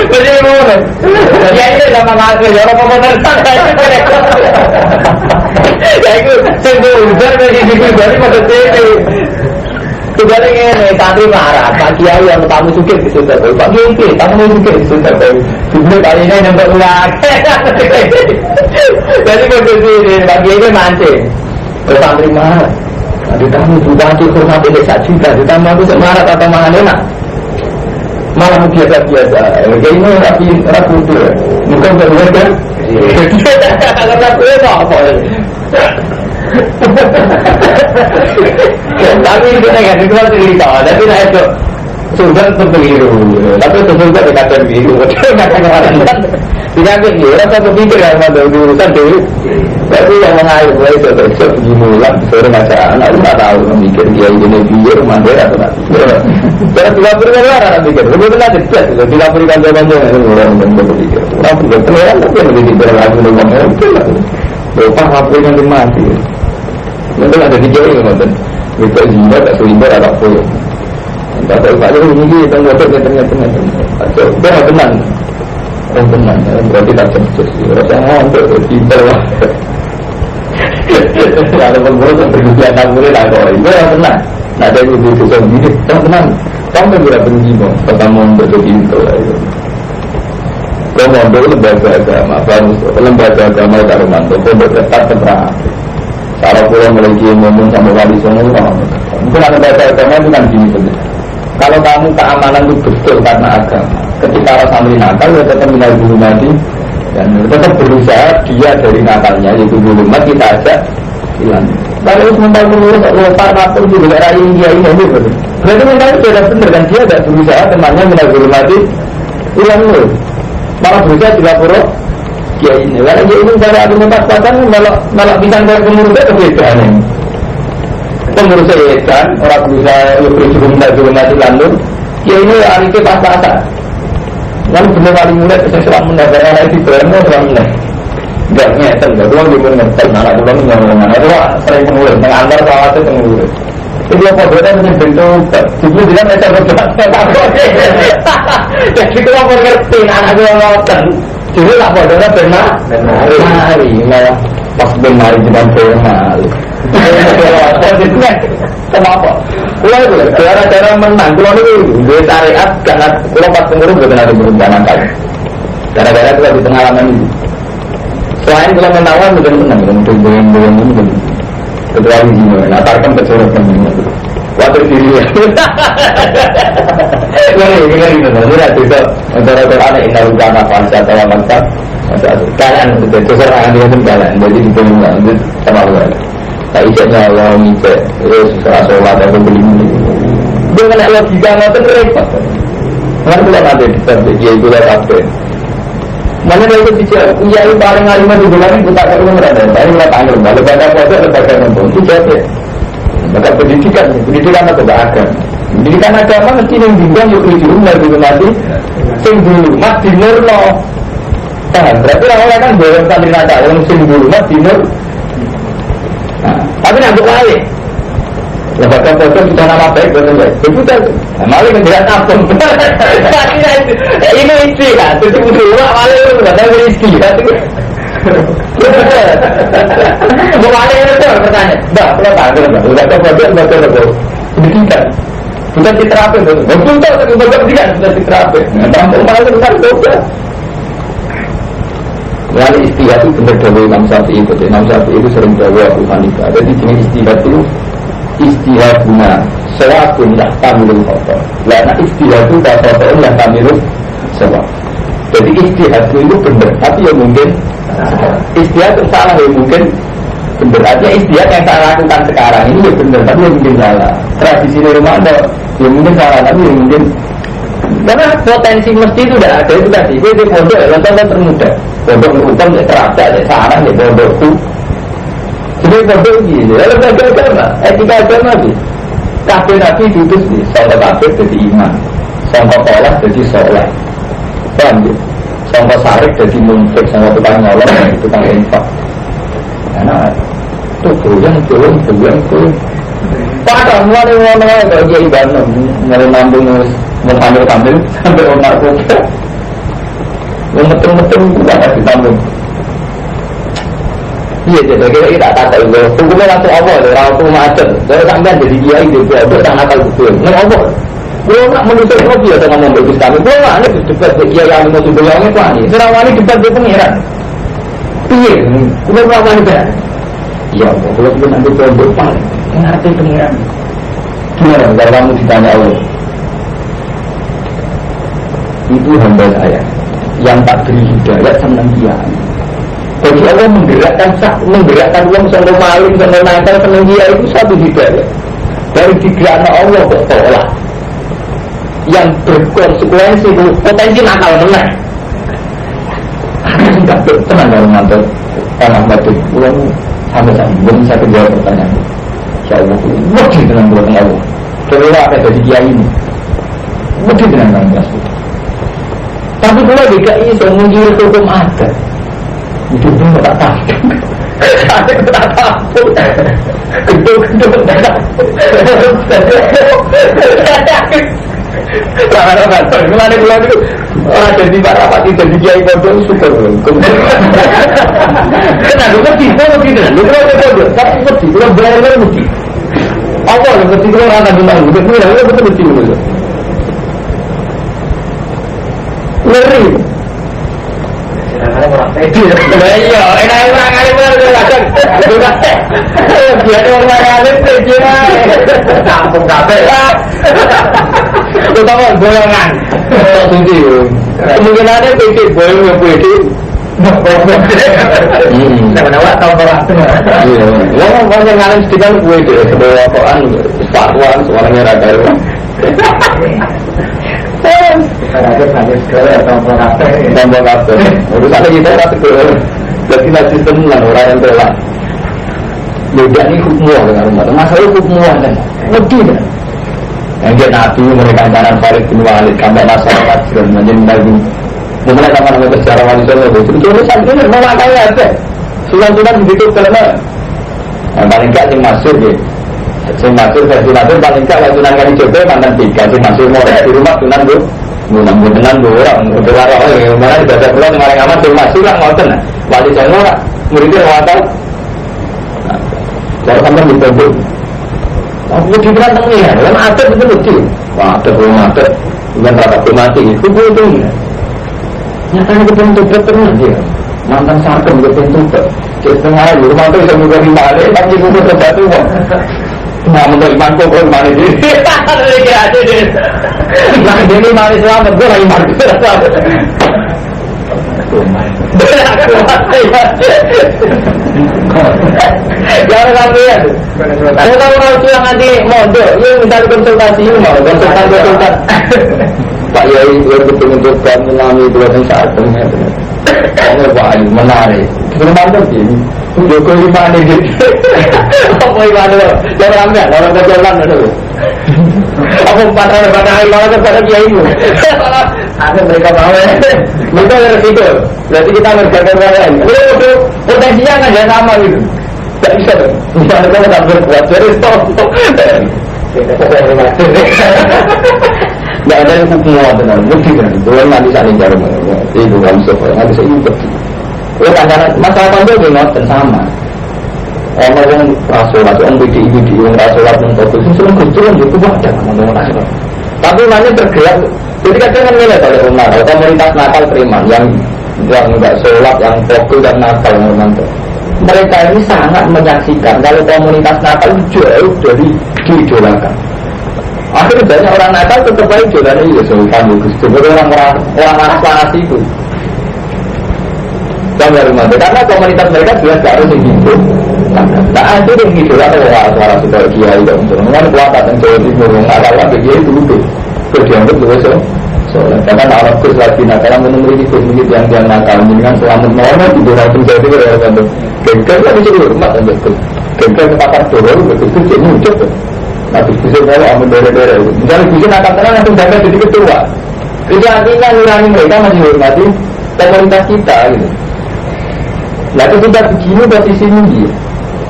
Jadi mau, ya ini sama ngasih, orang komentar ya itu sembuh udah dari sini dari maksudnya itu. Sebenarnya ini santri marah, Pak Kiai yang tamu sukir di Sunter Boy, Pak Kiai tamu sukir di Sunter Boy. Sebenarnya kali ini nembak ulang. Jadi kondisi ini Pak Kiai ini mancing. Santri marah, ada tamu bupati hormat ini 1 juta, ditambah aku semarah atau mangan enak. Malah biasa-biasa, kayak ini rapi kultur, bukan berbeda. Kalau rapi itu apa? Tapi itu kan itu kan cerita, tapi nah itu sudah terpeliru, tapi itu sudah dikatakan biru, tidak begini, rasa berpikir yang ada urusan dulu, tapi yang mengalir mulai itu dimulai sore masyarakat, anak nggak tahu memikir dia ini biru mandiri atau tidak, karena tidak berkeluar anak pikir, sebetulnya jelas, tidak berikan jawaban yang orang berpikir, orang berkeluar tapi yang lebih berlaku dengan mungkin, lupa ngapain yang dimati. Mungkin ada tiga yang nonton, kita zina tak selimbar ada apa? Entah tak ada ini kita ngotot ternyata. Dah tenang, orang tenang, berarti tak cerdas. Rasanya untuk pintar lah. Ada pengurus yang berjualan tak boleh tak kau. Itu yang tenang. Ada yang lebih susah hidup, tenang. Kamu tidak benci bang, pertama untuk pintar lah itu. Kau mondok lembaga agama, lembaga agama tak romantis, kau berketat terang. Cara pulang memiliki ngomong sama wali songo mungkin ada bahasa agama itu kan gini saja. Kalau kamu keamanan itu betul karena agama, ketika orang sambil nakal ya tetap minal zulumati dan tetap berusaha dia dari nakalnya yaitu zulumat kita ajak hilang. Kalau sementara mengurus lopar lapor di negara India ini betul. Berarti mental sudah benar kan dia tidak berusaha temannya minal zulumati hilang loh. Malah berusaha di lapor ya ini, karena dia ini dari argumentasi pasang malah bisa dari pengurusnya kebiasaan. Pengurusnya kan orang berusaha lebih cukup mati landur. Ya ini hari itu pas-pasan. Lalu benar kali mulai sesuatu mendapat anak itu berani orang mulai. Enggak ngetel, enggak doang dia ngetel. Anak doang ngomong-ngomong. Itu sering pengurus, mengantar kawatnya pengurus. Itu apa bedanya dengan bentuk sebelum dia mereka berdebat. Jadi kita mau ngerti anak doang ngomong. Jadi tak bodohnya benar, hari malah pas benar cuma benar. Kenapa? Kalau itu cara-cara menang, kalau itu dia syariat karena kalau pas pengurus benar ada berencana kan. Cara-cara itu di pengalaman itu. Selain kalau menawan bukan menang, mungkin mungkin kecuali ini, natarkan kecorekan ini. Waktu diri ya. Ini benar itu antara anak indah karena fasa atau masa kalian itu seorang dia pun kalian jadi dipenuhi itu sama Allah. Tak isanya Allah minta susah sholat atau beli dengan logika ngotot repot. Kan belum ada di sana dia itu lah apa? Mana dia itu bicara dia itu paling alim di bulan itu tak perlu berada. Saya nggak tahu kalau pada foto lembaga nonton itu siapa? Maka pendidikan atau agama. Pendidikan agama mesti yang bimbang yuk di rumah di mati, sing dulu mat di nurno. Berarti orang kan boleh santri nada yang sing dulu mat di nur. Tapi nak buat lembaga foto kita nama baik betul baik. Itu kan malah menjelaskan apa? Ini istri kan, itu dulu malah itu nggak ada istri kan. Bukan itu pertanyaan. Mbak, kalau udah foto pendidikan. Sudah diterapi betul. Betul tapi pendidikan sudah diterapi. Tampung malah itu kan juga. Lalu istihad itu benar dari Imam Syafi'i itu. Imam Syafi'i itu sering bawa Abu Hanifah. Jadi jenis istihad itu istihad guna sewakun yang tamilul khotor. Karena istihad itu khotor yang tamilul sewak. Jadi istihad itu benar, tapi ya mungkin istihad itu salah ya mungkin benar. Artinya istihad yang saya lakukan sekarang ini ya benar, tapi ya mungkin salah. Tradisi rumah ada ya mungkin salah, tapi ya mungkin karena potensi mesti itu tidak ada. Itu tadi itu pondok ya contoh termuda pondok hukum ya teraca ya salah ya pondokku. Jadi pondok gini lalu agama etika agama sih kabeh nabi diutus nih sangka kabeh jadi iman, sangka tolak jadi soleh, paham ya? Sangka sarik jadi munfik, sangka tukang nyolong tukang infak. Karena Tuh goyang. Padahal mulai ngomong kalau dia ibadah mulai nambung tampil sampai orang narkoba. Yang betul banget ditambung. Iya, jadi kita tak tahu. Hukumnya langsung Allah, orang tua macam. Kalau sampai jadi kiai juga, betul nakal betul. Ini Allah. Kalau nak menuntut kopi atau ngomong bagus kami, kalau nak ini debat kiai yang mau coba yang itu ani. Sekarang ini debat dia pengiran. Iya, kalau berapa ni ber? Ya, kalau kita nanti pondok paling, ngerti pengiran. Gimana kalau kamu ditanya Allah? Itu hamba saya yang tak beri hidayah senang kiai. Jadi Allah menggerakkan uang sampai maling, sampai nakal, senang dia itu satu hidayah. Dari digerakkan Allah kok tolak. Yang berkonsekuensi itu potensi nakal menang. Karena tidak bertenan dalam mantel tanah batu. Uang sampai saat ini belum bisa menjawab pertanyaan. Ya Allah, wajib dengan buatan Allah. Kalau ada dari kiai ini, wajib dengan orang itu. Tapi kalau DKI saya menjadi hukum adat. Itu pun tak tahu. Saya tak tahu. Gedung tak tahu. Orang-orang kemana itu orang jadi para pati jadi kiai bodoh super. Kenapa lu mesti gitu? Lu bodoh. Tapi mesti lu benar-benar mesti. Apa lu mesti lu orang bilang lu betul mesti lu. Ngeri. Iya, enak kali benar. Dia orang alim saja. Kampung kabeh. Utama golongan. Mungkin ada PC boleh PC. Nama-nama tahu orang. Iya. Orang ngalim sedikit gue itu sebagai apaan fatwa suaranya radar. Ada banyak sekali tombol kafe. Urusan kita rasa ke, jadi nasi temuan orang yang telah. Beda ni hukum dengan rumah. Masalah hukum kan, lebih kan. Yang dia nabi mereka kanan Farid bin Walid, sampai masyarakat dan menjadi nabi. Mulai kapan mereka secara wanita itu. Sebetulnya saat ini memang kaya ada. Sulan-sulan begitu karena yang paling gak yang masuk ya. Sing masuk versi masuk paling gak waktu Sunan Kalijogo mantan 3, sing masuk mau di rumah Sunan bu. Namun tenan orang udah larang mana dibaca pulang kemarin amat belum masuk lah ngoten wali songo lah muridnya ngawal kalau sampai ditebul aku dibilang tengah kan ada itu lucu ada belum ada bukan rata belum mati itu nyatanya kebentuk tenang dia mantan sarkem kebentuk setengah di rumah itu bisa juga dimana tapi juga terjatuh nah menurut iman kok mana ini lagi ada deh nah ini mari selamat gue lagi mati jangan sampai ya kalau orang yang nanti mondok ya minta konsultasi mau konsultan Pak Yai betul-betul mengalami dua saat ini wah menarik bermantul ini Jokowi mana gitu apa mana orang enggak orang kejalan itu apa pada hari malam kepada kiai itu ada mereka mau mereka resiko berarti kita berjaga lain itu potensinya kan ya sama gitu tidak bisa misalnya kita tak berbuat jadi stop tidak ada yang hukum benar mungkin kan bukan nanti saling jarum itu kan soal nggak bisa ikut kadang-kadang masalah pandai dan sama orang rasulat, orang bidi orang rasulat mentokus itu sering kejuan itu ada ngomong rasulat tapi mana bergerak jadi kadang kan nilai oleh umat komunitas nakal preman yang nggak sholat, yang fokus dan nakal mentokus mereka ini sangat menyaksikan kalau komunitas nakal jauh dari diidolakan akhirnya banyak orang nakal tetap baik jualannya ya soalnya seperti orang laras itu karena komunitas mereka jelas gak harus begitu. Tak ada yang hidup atau suara suara kiai dan dengan kuatan Jawa Timur adalah kiai dulu berdianggap dulu karena orang Gus lagi nakal menurut Gus yang nakal dengan selamat normal di dalam Jawa Timur ya kan. Gengkel kan bisa hormat dan Gus. Gengkel kepakar dorong betul jadi muncul. Tapi bisa bawa amun dere-dere. Misalnya bisa nakal tenang langsung jaga jadi ketua. Itu artinya nurani mereka masih hormati komunitas kita gitu. Nah ketika begini posisi ini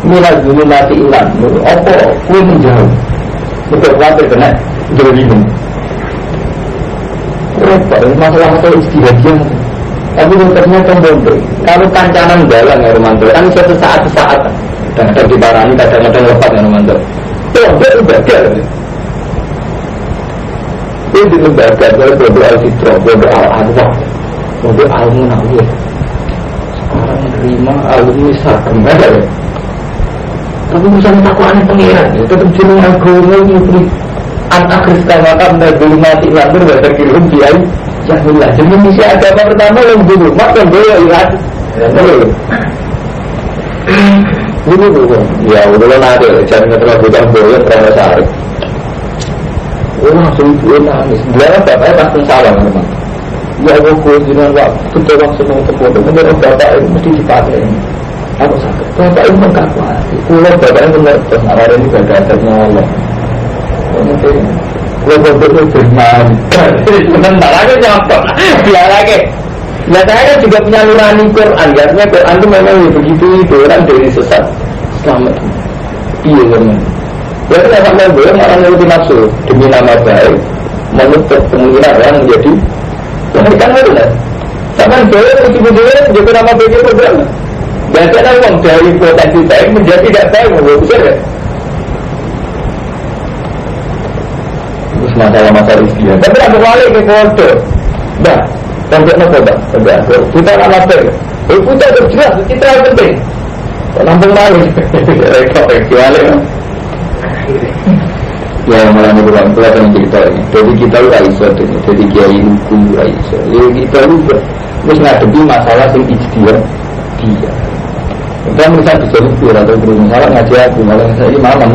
minat dulu mati ilan. Apa kue menjauh? Betul khawatir kena jauhin. Masalah istihadiyah. Tapi ternyata bodoh. Kalau kancanan dalam ya Romanto, kan suatu saat kadang dibarani, kadang-kadang lepas ya Romanto. Bodoh lembaga. Ini di lembaga, bodoh al-fitrah, bodoh al-adwah, bodoh al-munawir. Sekarang terima al-misal kembali. Tapi misalnya takwaannya pengiran, tetap jenuh agama ini. Anak Kristen makam dan dulu mati lantur gak terkirim biaya Yahulah jenis misi agama pertama yang dulu makan boleh irat ini dulu ya udah nanti jangan terlalu bukan boleh terlalu sehari langsung ibu nangis bilang bapaknya pasti salah memang ya Allah kujinan waktu tolong semua terbodoh menurut bapak itu mesti dipakai apa sakit bapak itu mengkakuati pulau bapaknya benar terus awal ini gak ada Allah gue betul bermain sebentar lagi nyontok biar lagi nah saya kan juga punya nurani Quran artinya Quran itu memang begitu itu orang dari sesat selamat iya teman berarti tidak sampai boleh orang yang lebih nafsu demi nama baik menutup kemungkinan orang menjadi pemeriksaan itu kan sama boleh begitu-begitu juga nama baik itu berapa berarti ada uang dari potensi baik menjadi tidak baik mau besar kan masalah-masalah istilah. Tapi ada balik ke kode. Dah, sampai nopo dah. Kita nama ber. Kita berjelas, kita yang penting. Nampung malu. Rekor balik. Ya malah ini bukan pelatihan cerita ini. Jadi kita raiso ini. Jadi kiai hukum raiso. Jadi kita juga mesti ngadepi masalah yang istilah dia. Kita misalnya bisa lupa atau berusaha ngaji aku malah saya malam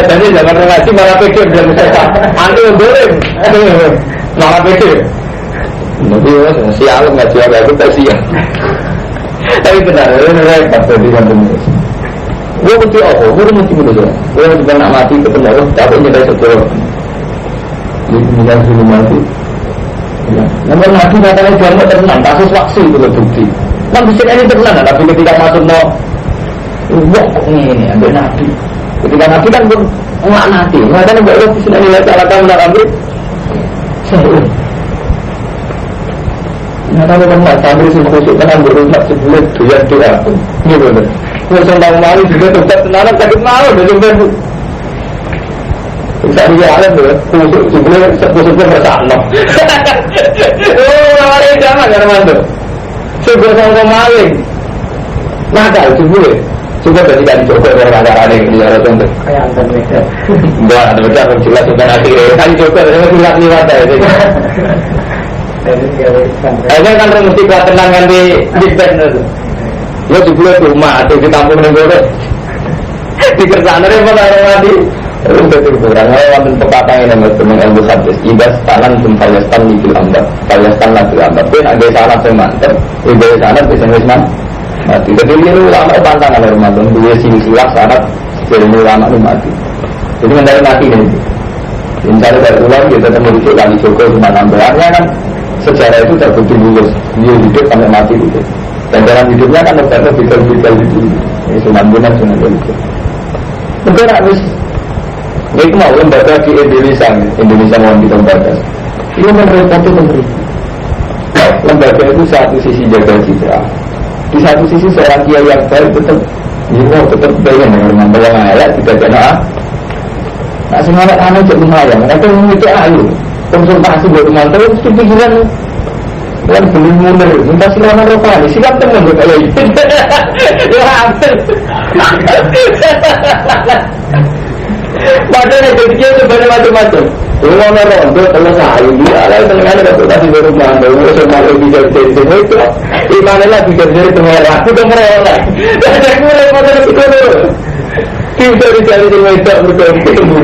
tadi jangan ngaji malah pikir dan saya antu boleh malah pikir nanti siang ngaji aku tak siang tapi benar repot tadi kan benar gue mesti apa gue mesti betul gue juga nak mati ketemu tapi nyedai sekolah ini sudah mati namun mati katanya jangan tenang kasus waksi itu bukti kan bisa ini tenang, tapi ketika masuk no, wah ini ambil nabi. Ketika nabi kan pun nggak nabi, makanya boleh di sini nilai cara kamu nak ambil. Nah kalau kamu nak ambil sesuatu kan ambil rumah sebulan dia pun, ini benar. Kalau sedang malu juga tetap tenanan sakit malu dari baru. Bisa dia alam tu, kusuk sebulan bersama. Oh, awalnya jangan kan tu. Sebuah sama maling nakal juga juga tadi kan coba orang acara ini ada contoh kayak antar mereka enggak ada benar jelas bukan akhirnya kan coba saya bilang lewat aja akhirnya kan mesti kuat tenang kan di band itu lo juga rumah atau di kampung negara di kerjaan ada apa orang mati untuk kurang orang pepatah ini teman ilmu hadis ibas tangan Palestan di Ambat Palestan lagi Ambat pun ada salah semantap ibas sanad bisa ngisman mati jadi ini ulama pantangan dari mantan dua silsilah sanad jadi ulama itu mati jadi mengenai mati ini misalnya dari ulang kita ketemu di kali Joko cuma nambahannya kan sejarah itu terbukti lulus dia hidup sampai mati gitu dan dalam hidupnya kan ternyata vital gitu ini semampunan itu mungkin habis ini mau lembaga di Indonesia mau kita lembaga ini merepoti menteri lembaga itu satu sisi jaga citra di satu sisi seorang kiai yang baik tetap pengen dengan membawa ayat tidak kena nah semuanya anak jadi lumayan mereka memiliki ayu konsultasi buat teman-teman mesti pikiran kan belum mundur minta silakan rokok silap teman kayak itu ya hampir padahal jadi dia sebenarnya macam-macam. Rumah rondo terus ini ada dengan ada konsultasi baru mandor semua bisa jadi itu. Imanlah bisa jadi temerah. Aku tuh merela. Ada mulai pada itu dulu. Kita dicari di meja bertemu.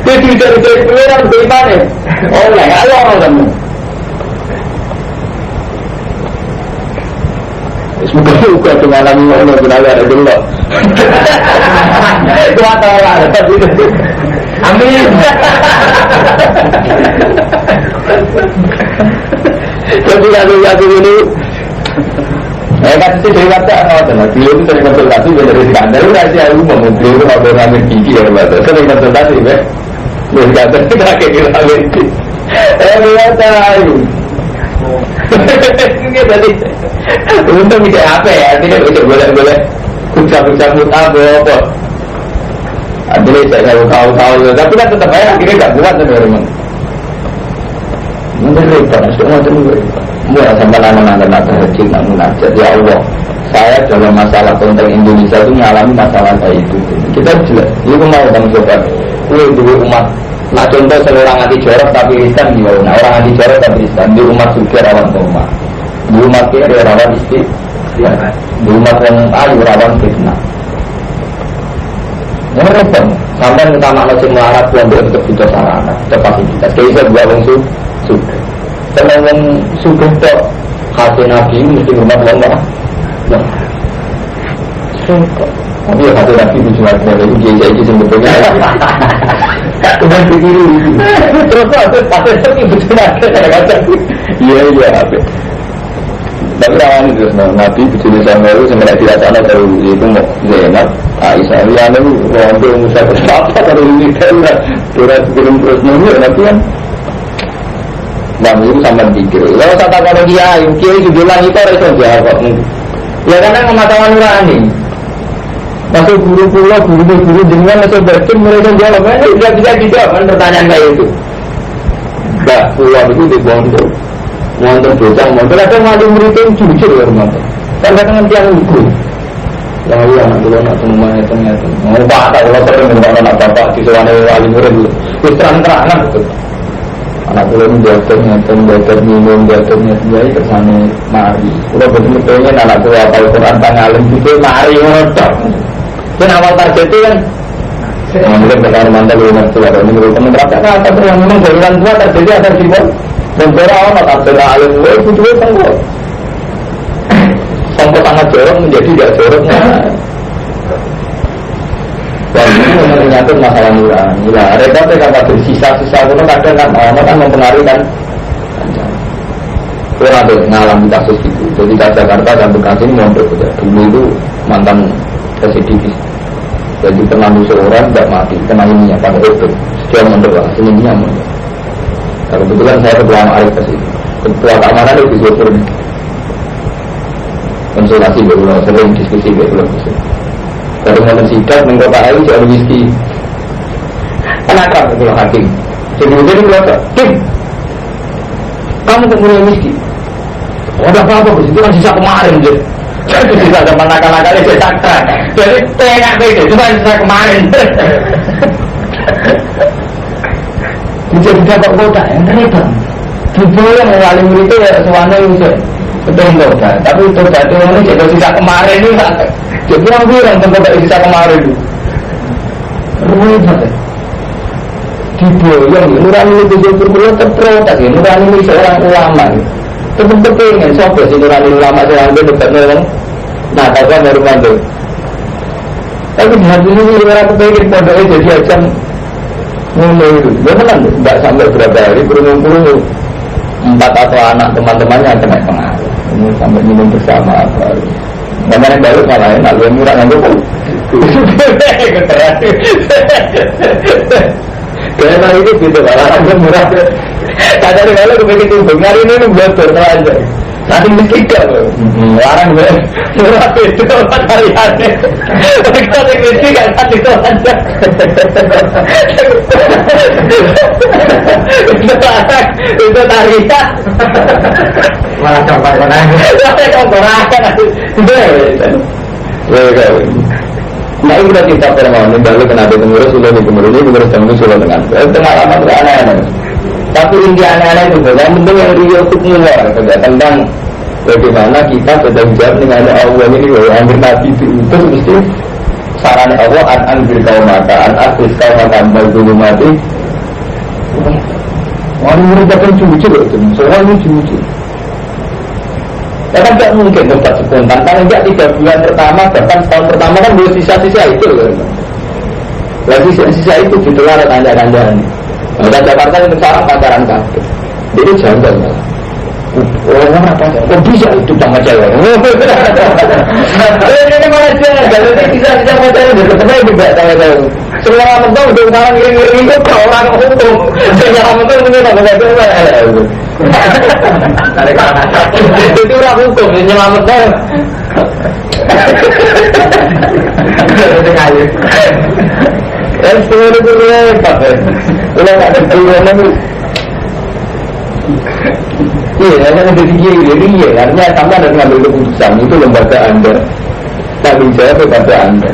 Kita dicari temerah di mana? Oh, lah Allah kamu. Semoga dengan Allah benar-benar dulu. Itu apa itu? Amin. Jadi aku ini Kan itu dari kata beliau itu sering konsultasi dari skandal itu rahasia umum. Beliau itu kalau ngambil gigi ya sering konsultasi dari kata kita kayak gitu ngambil gigi. Lihat tahu. Ini tadi untung bisa apa ya? Artinya bisa boleh kucap-kucap apa? Artinya saya tahu, tapi kan tetap aja akhirnya nggak kuat memang. Mungkin repot, semua itu mulai sampai lama-lama terhenti namun aja ya Allah. Saya dalam masalah konteks Indonesia itu mengalami masalah kayak itu. Kita jelas, ini mau tanggung jawab. Dulu umat. Nah contoh seorang anti jorok tapi Islam gimana? Nah, orang anti jorok tapi Islam di umat juga rawan koma. Di umat kiri ada rawan istiqomah. Di umat yang ayu rawan fitnah. Yang repot. Sampai utama nasi melarat pondok untuk butuh sarana, kapasitas. Kayak saya buat langsung sudah. Kalau sudah kok hati nabi mesti umat lama. Tapi ya hati nabi cuma ada itu sebetulnya. Kemudian begini. Terus apa itu betul ada. Iya apa. Tapi rawan itu nabi betul sama itu sebenarnya tidak sana terus itu mau Zainab Aisyah yang itu untuk Musa apa kalau ini terus nunggu nanti kan. Bang itu sama pikir. Kalau saya tak kalau dia kiai dibilang itu harus jawab. Ya karena pengetahuan nurani. Masuk guru dengan masuk berkin mereka jawab. Ini tidak dijawab pertanyaan kayak itu. Mbak pulau itu di Bondo. Montor bocah, montor ada maju murid yang jujur ya rumah. Kan kadang tiang guru. Yang lu anak dulu nak semuanya ternyata. Mau apa kalau sering membawa anak bapak di sana wali murid dulu. Terus terang-terangan betul. Anak pulau ini belajar minum, belajar nyai kesana mari. Udah betul-betulnya anak pulau apal Quran tangalim itu mari ngotot. Dan awal target itu kan mungkin benar mantel rumah tua dan menurut teman-teman kata yang memang dari orang tua terjadi ada di bawah. Dan berapa tak alim itu juga sanggup. Sanggup sangat jorok menjadi tidak joroknya. Dan ini menyangkut masalah nurani. Nah, repot kalau bersisa-sisa itu kadang kan orang kan mempengaruhi kan. Orang ada mengalami kasus itu. Jadi di Jakarta dan Bekasi ini mondok saja. Dulu itu mantan residivis. Jadi pernah seorang tidak mati, kena ininya pada itu. Sekian mondok lah, ininya mondok. Nah, kebetulan saya ketua Arif ke situ. Ketua keamanan itu disuruh konsultasi berulang, sering diskusi berulang. Dari momen sidat mengkota air soal whisky. Kenapa ketua hakim? Jadi ini berapa? Kim, kamu kemudian whisky. Udah apa-apa, itu kan sisa kemarin je. Itu sisa zaman nakal-nakalnya saya sakran. Jadi tengah beda, itu kan sisa kemarin. Jadi dapat kota yang terlibat. Tujuh yang mengalami murid itu ya semuanya itu betul kota. Tapi itu jatuh ini jadi sisa kemarin ini. Jadi yang bilang tentang sisa kemarin itu. Rumahnya saja. Diboyong, nurani itu sebetulnya terprotes. Nurani ini seorang ulama. Tentu pengen sobat si nurani ulama seorang itu dekat orang. Nah, kalau baru mandu. Tapi di hati ini orang kepengen pondoknya jadi ajam. Mulai itu, benar tidak sampai berapa hari berumur 4 atau anak teman-temannya kena pengaruh. Ini sampai minum bersama apa? Namanya baru malah enak, yang murah nggak tahu. Karena itu gitu malah yang murah. Kadang kalau kepengen tumbang hari ini buat bertanya. Nanti miskin larang gue murah itu orang hariannya. Kita miskin kan nanti itu aja. Itu tarikan. Malah coba konang. Saya kongorakan. Nah ini udah kita permohonan balik ke Nabi Pengurus sudah dipengurus ini pengurus temu sudah dengan pengalaman aneh-aneh. Tapi inti aneh-aneh itu yang penting yang dia untuk mulai tentang bagaimana kita sedang jawab dengan Allah ini bahwa hampir Nabi itu mesti saran Allah an-anfir kaum mata an-afis kaum mata berdulu mati. Orang merupakan cuci loh itu, semua ini cuci. Ya kan tidak mungkin tempat spontan, karena tidak 3 bulan pertama, bahkan setahun pertama kan belum sisa-sisa itu kan. Lagi sisa itu gitulah ada tanda-tandaan. Nah, Jakarta itu sekarang pacaran kafir. Jadi janggal. Orang apa? Kok bisa hidup sama cewek? Ini mana cewek? Kalau bisa sama cewek, ketemu juga cewek. Semua orang tahu udah sekarang ngiring-ngiring itu orang hukum. Semua orang tahu mungkin tak bisa cewek. Itu orang hukum, nyelamat tahu. Itu kayu. Semua itu repot. Udah nggak terturun lagi. Iya, hanya menjadi jadi iya, artinya sampai ada mengambil keputusan itu lembaga Anda, tanggung jawab kepada Anda.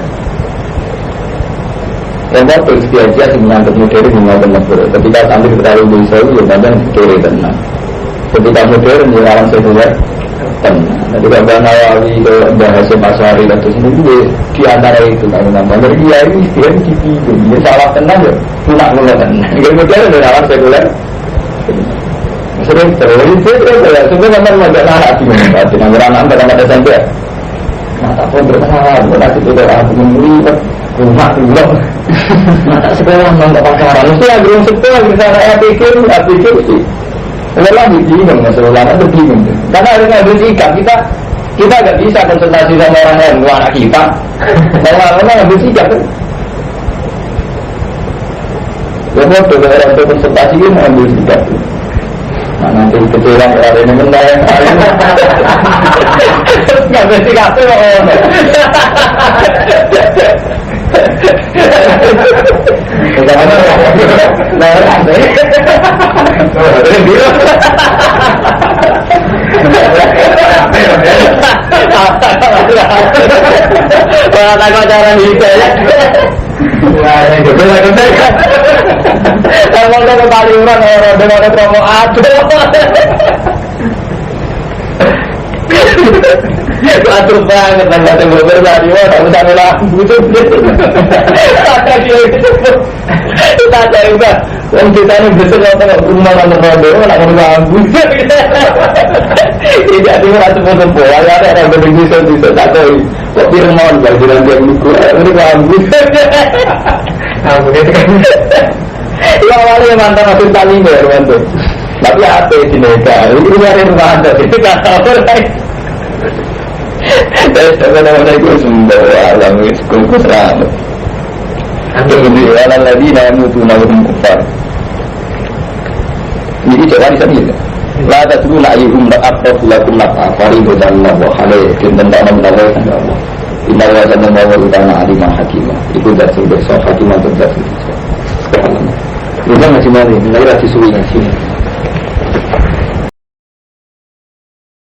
Yang waktu istiaja sih menyangkut modern mengambil negara. Ketika sampai terlalu bisa itu banyak kiri tenang. Ketika modern mengalami sekuler tenang. Jadi kalau Nawawi ke bahasa Pasari atau sendiri di antara itu kalau nama dari dia ini istilah cici itu dia salah tenang ya, lunak tenang. Kalau modern mengalami sekuler. Sering terus ya, semua memang ada anak di mana, di negara anak ada sampai. Mata pun berkenaan, berarti itu adalah pemilih rumah pulau. Mata sekolah nggak pacaran, mesti agak sekolah bisa saya pikir sih. Sekolah bingung, sekolah itu bingung. Karena ada ngambil sikap kita nggak bisa konsultasi sama orang lain, anak kita. Orang ngambil sikap kan. Lepas itu orang itu konsultasi itu mengambil sikap. Nah, nanti kecewa ada yang mentah yang lain. Nggak mesti kasih kok. Kalau tak kau cara hidup ya. Kalau ada kembali orang dengan ada promo aduh. Aduh banget nggak ada berbeda di mana udah nolak butuh. Ada dia kita cari juga. Yang kita ini besok kalau rumah nonton rondo nak mengganggu. Tidak ada orang semua ada orang berbisa tak tahu. Kok firman bagi orang yang ikut ini ganggu. Begitu kan? Ya awalnya mantan masuk tali baru tapi apa di mereka? Ini dari rumah anda, itu tak tahu lagi. Assalamualaikum warahmatullahi wabarakatuh. Alhamdulillah lagi namu tu namu kufar. Jadi coba di sana. La tadru la ayyuhum aqrab lakum nafa fariidatan wa alaykum tentang Allah. Inna wa sallallahu alaihi wa sallam alimah hakimah. Itu dari sifat hakimah dan dari sifat. Kita masih mari, kita sudah disuruh sini.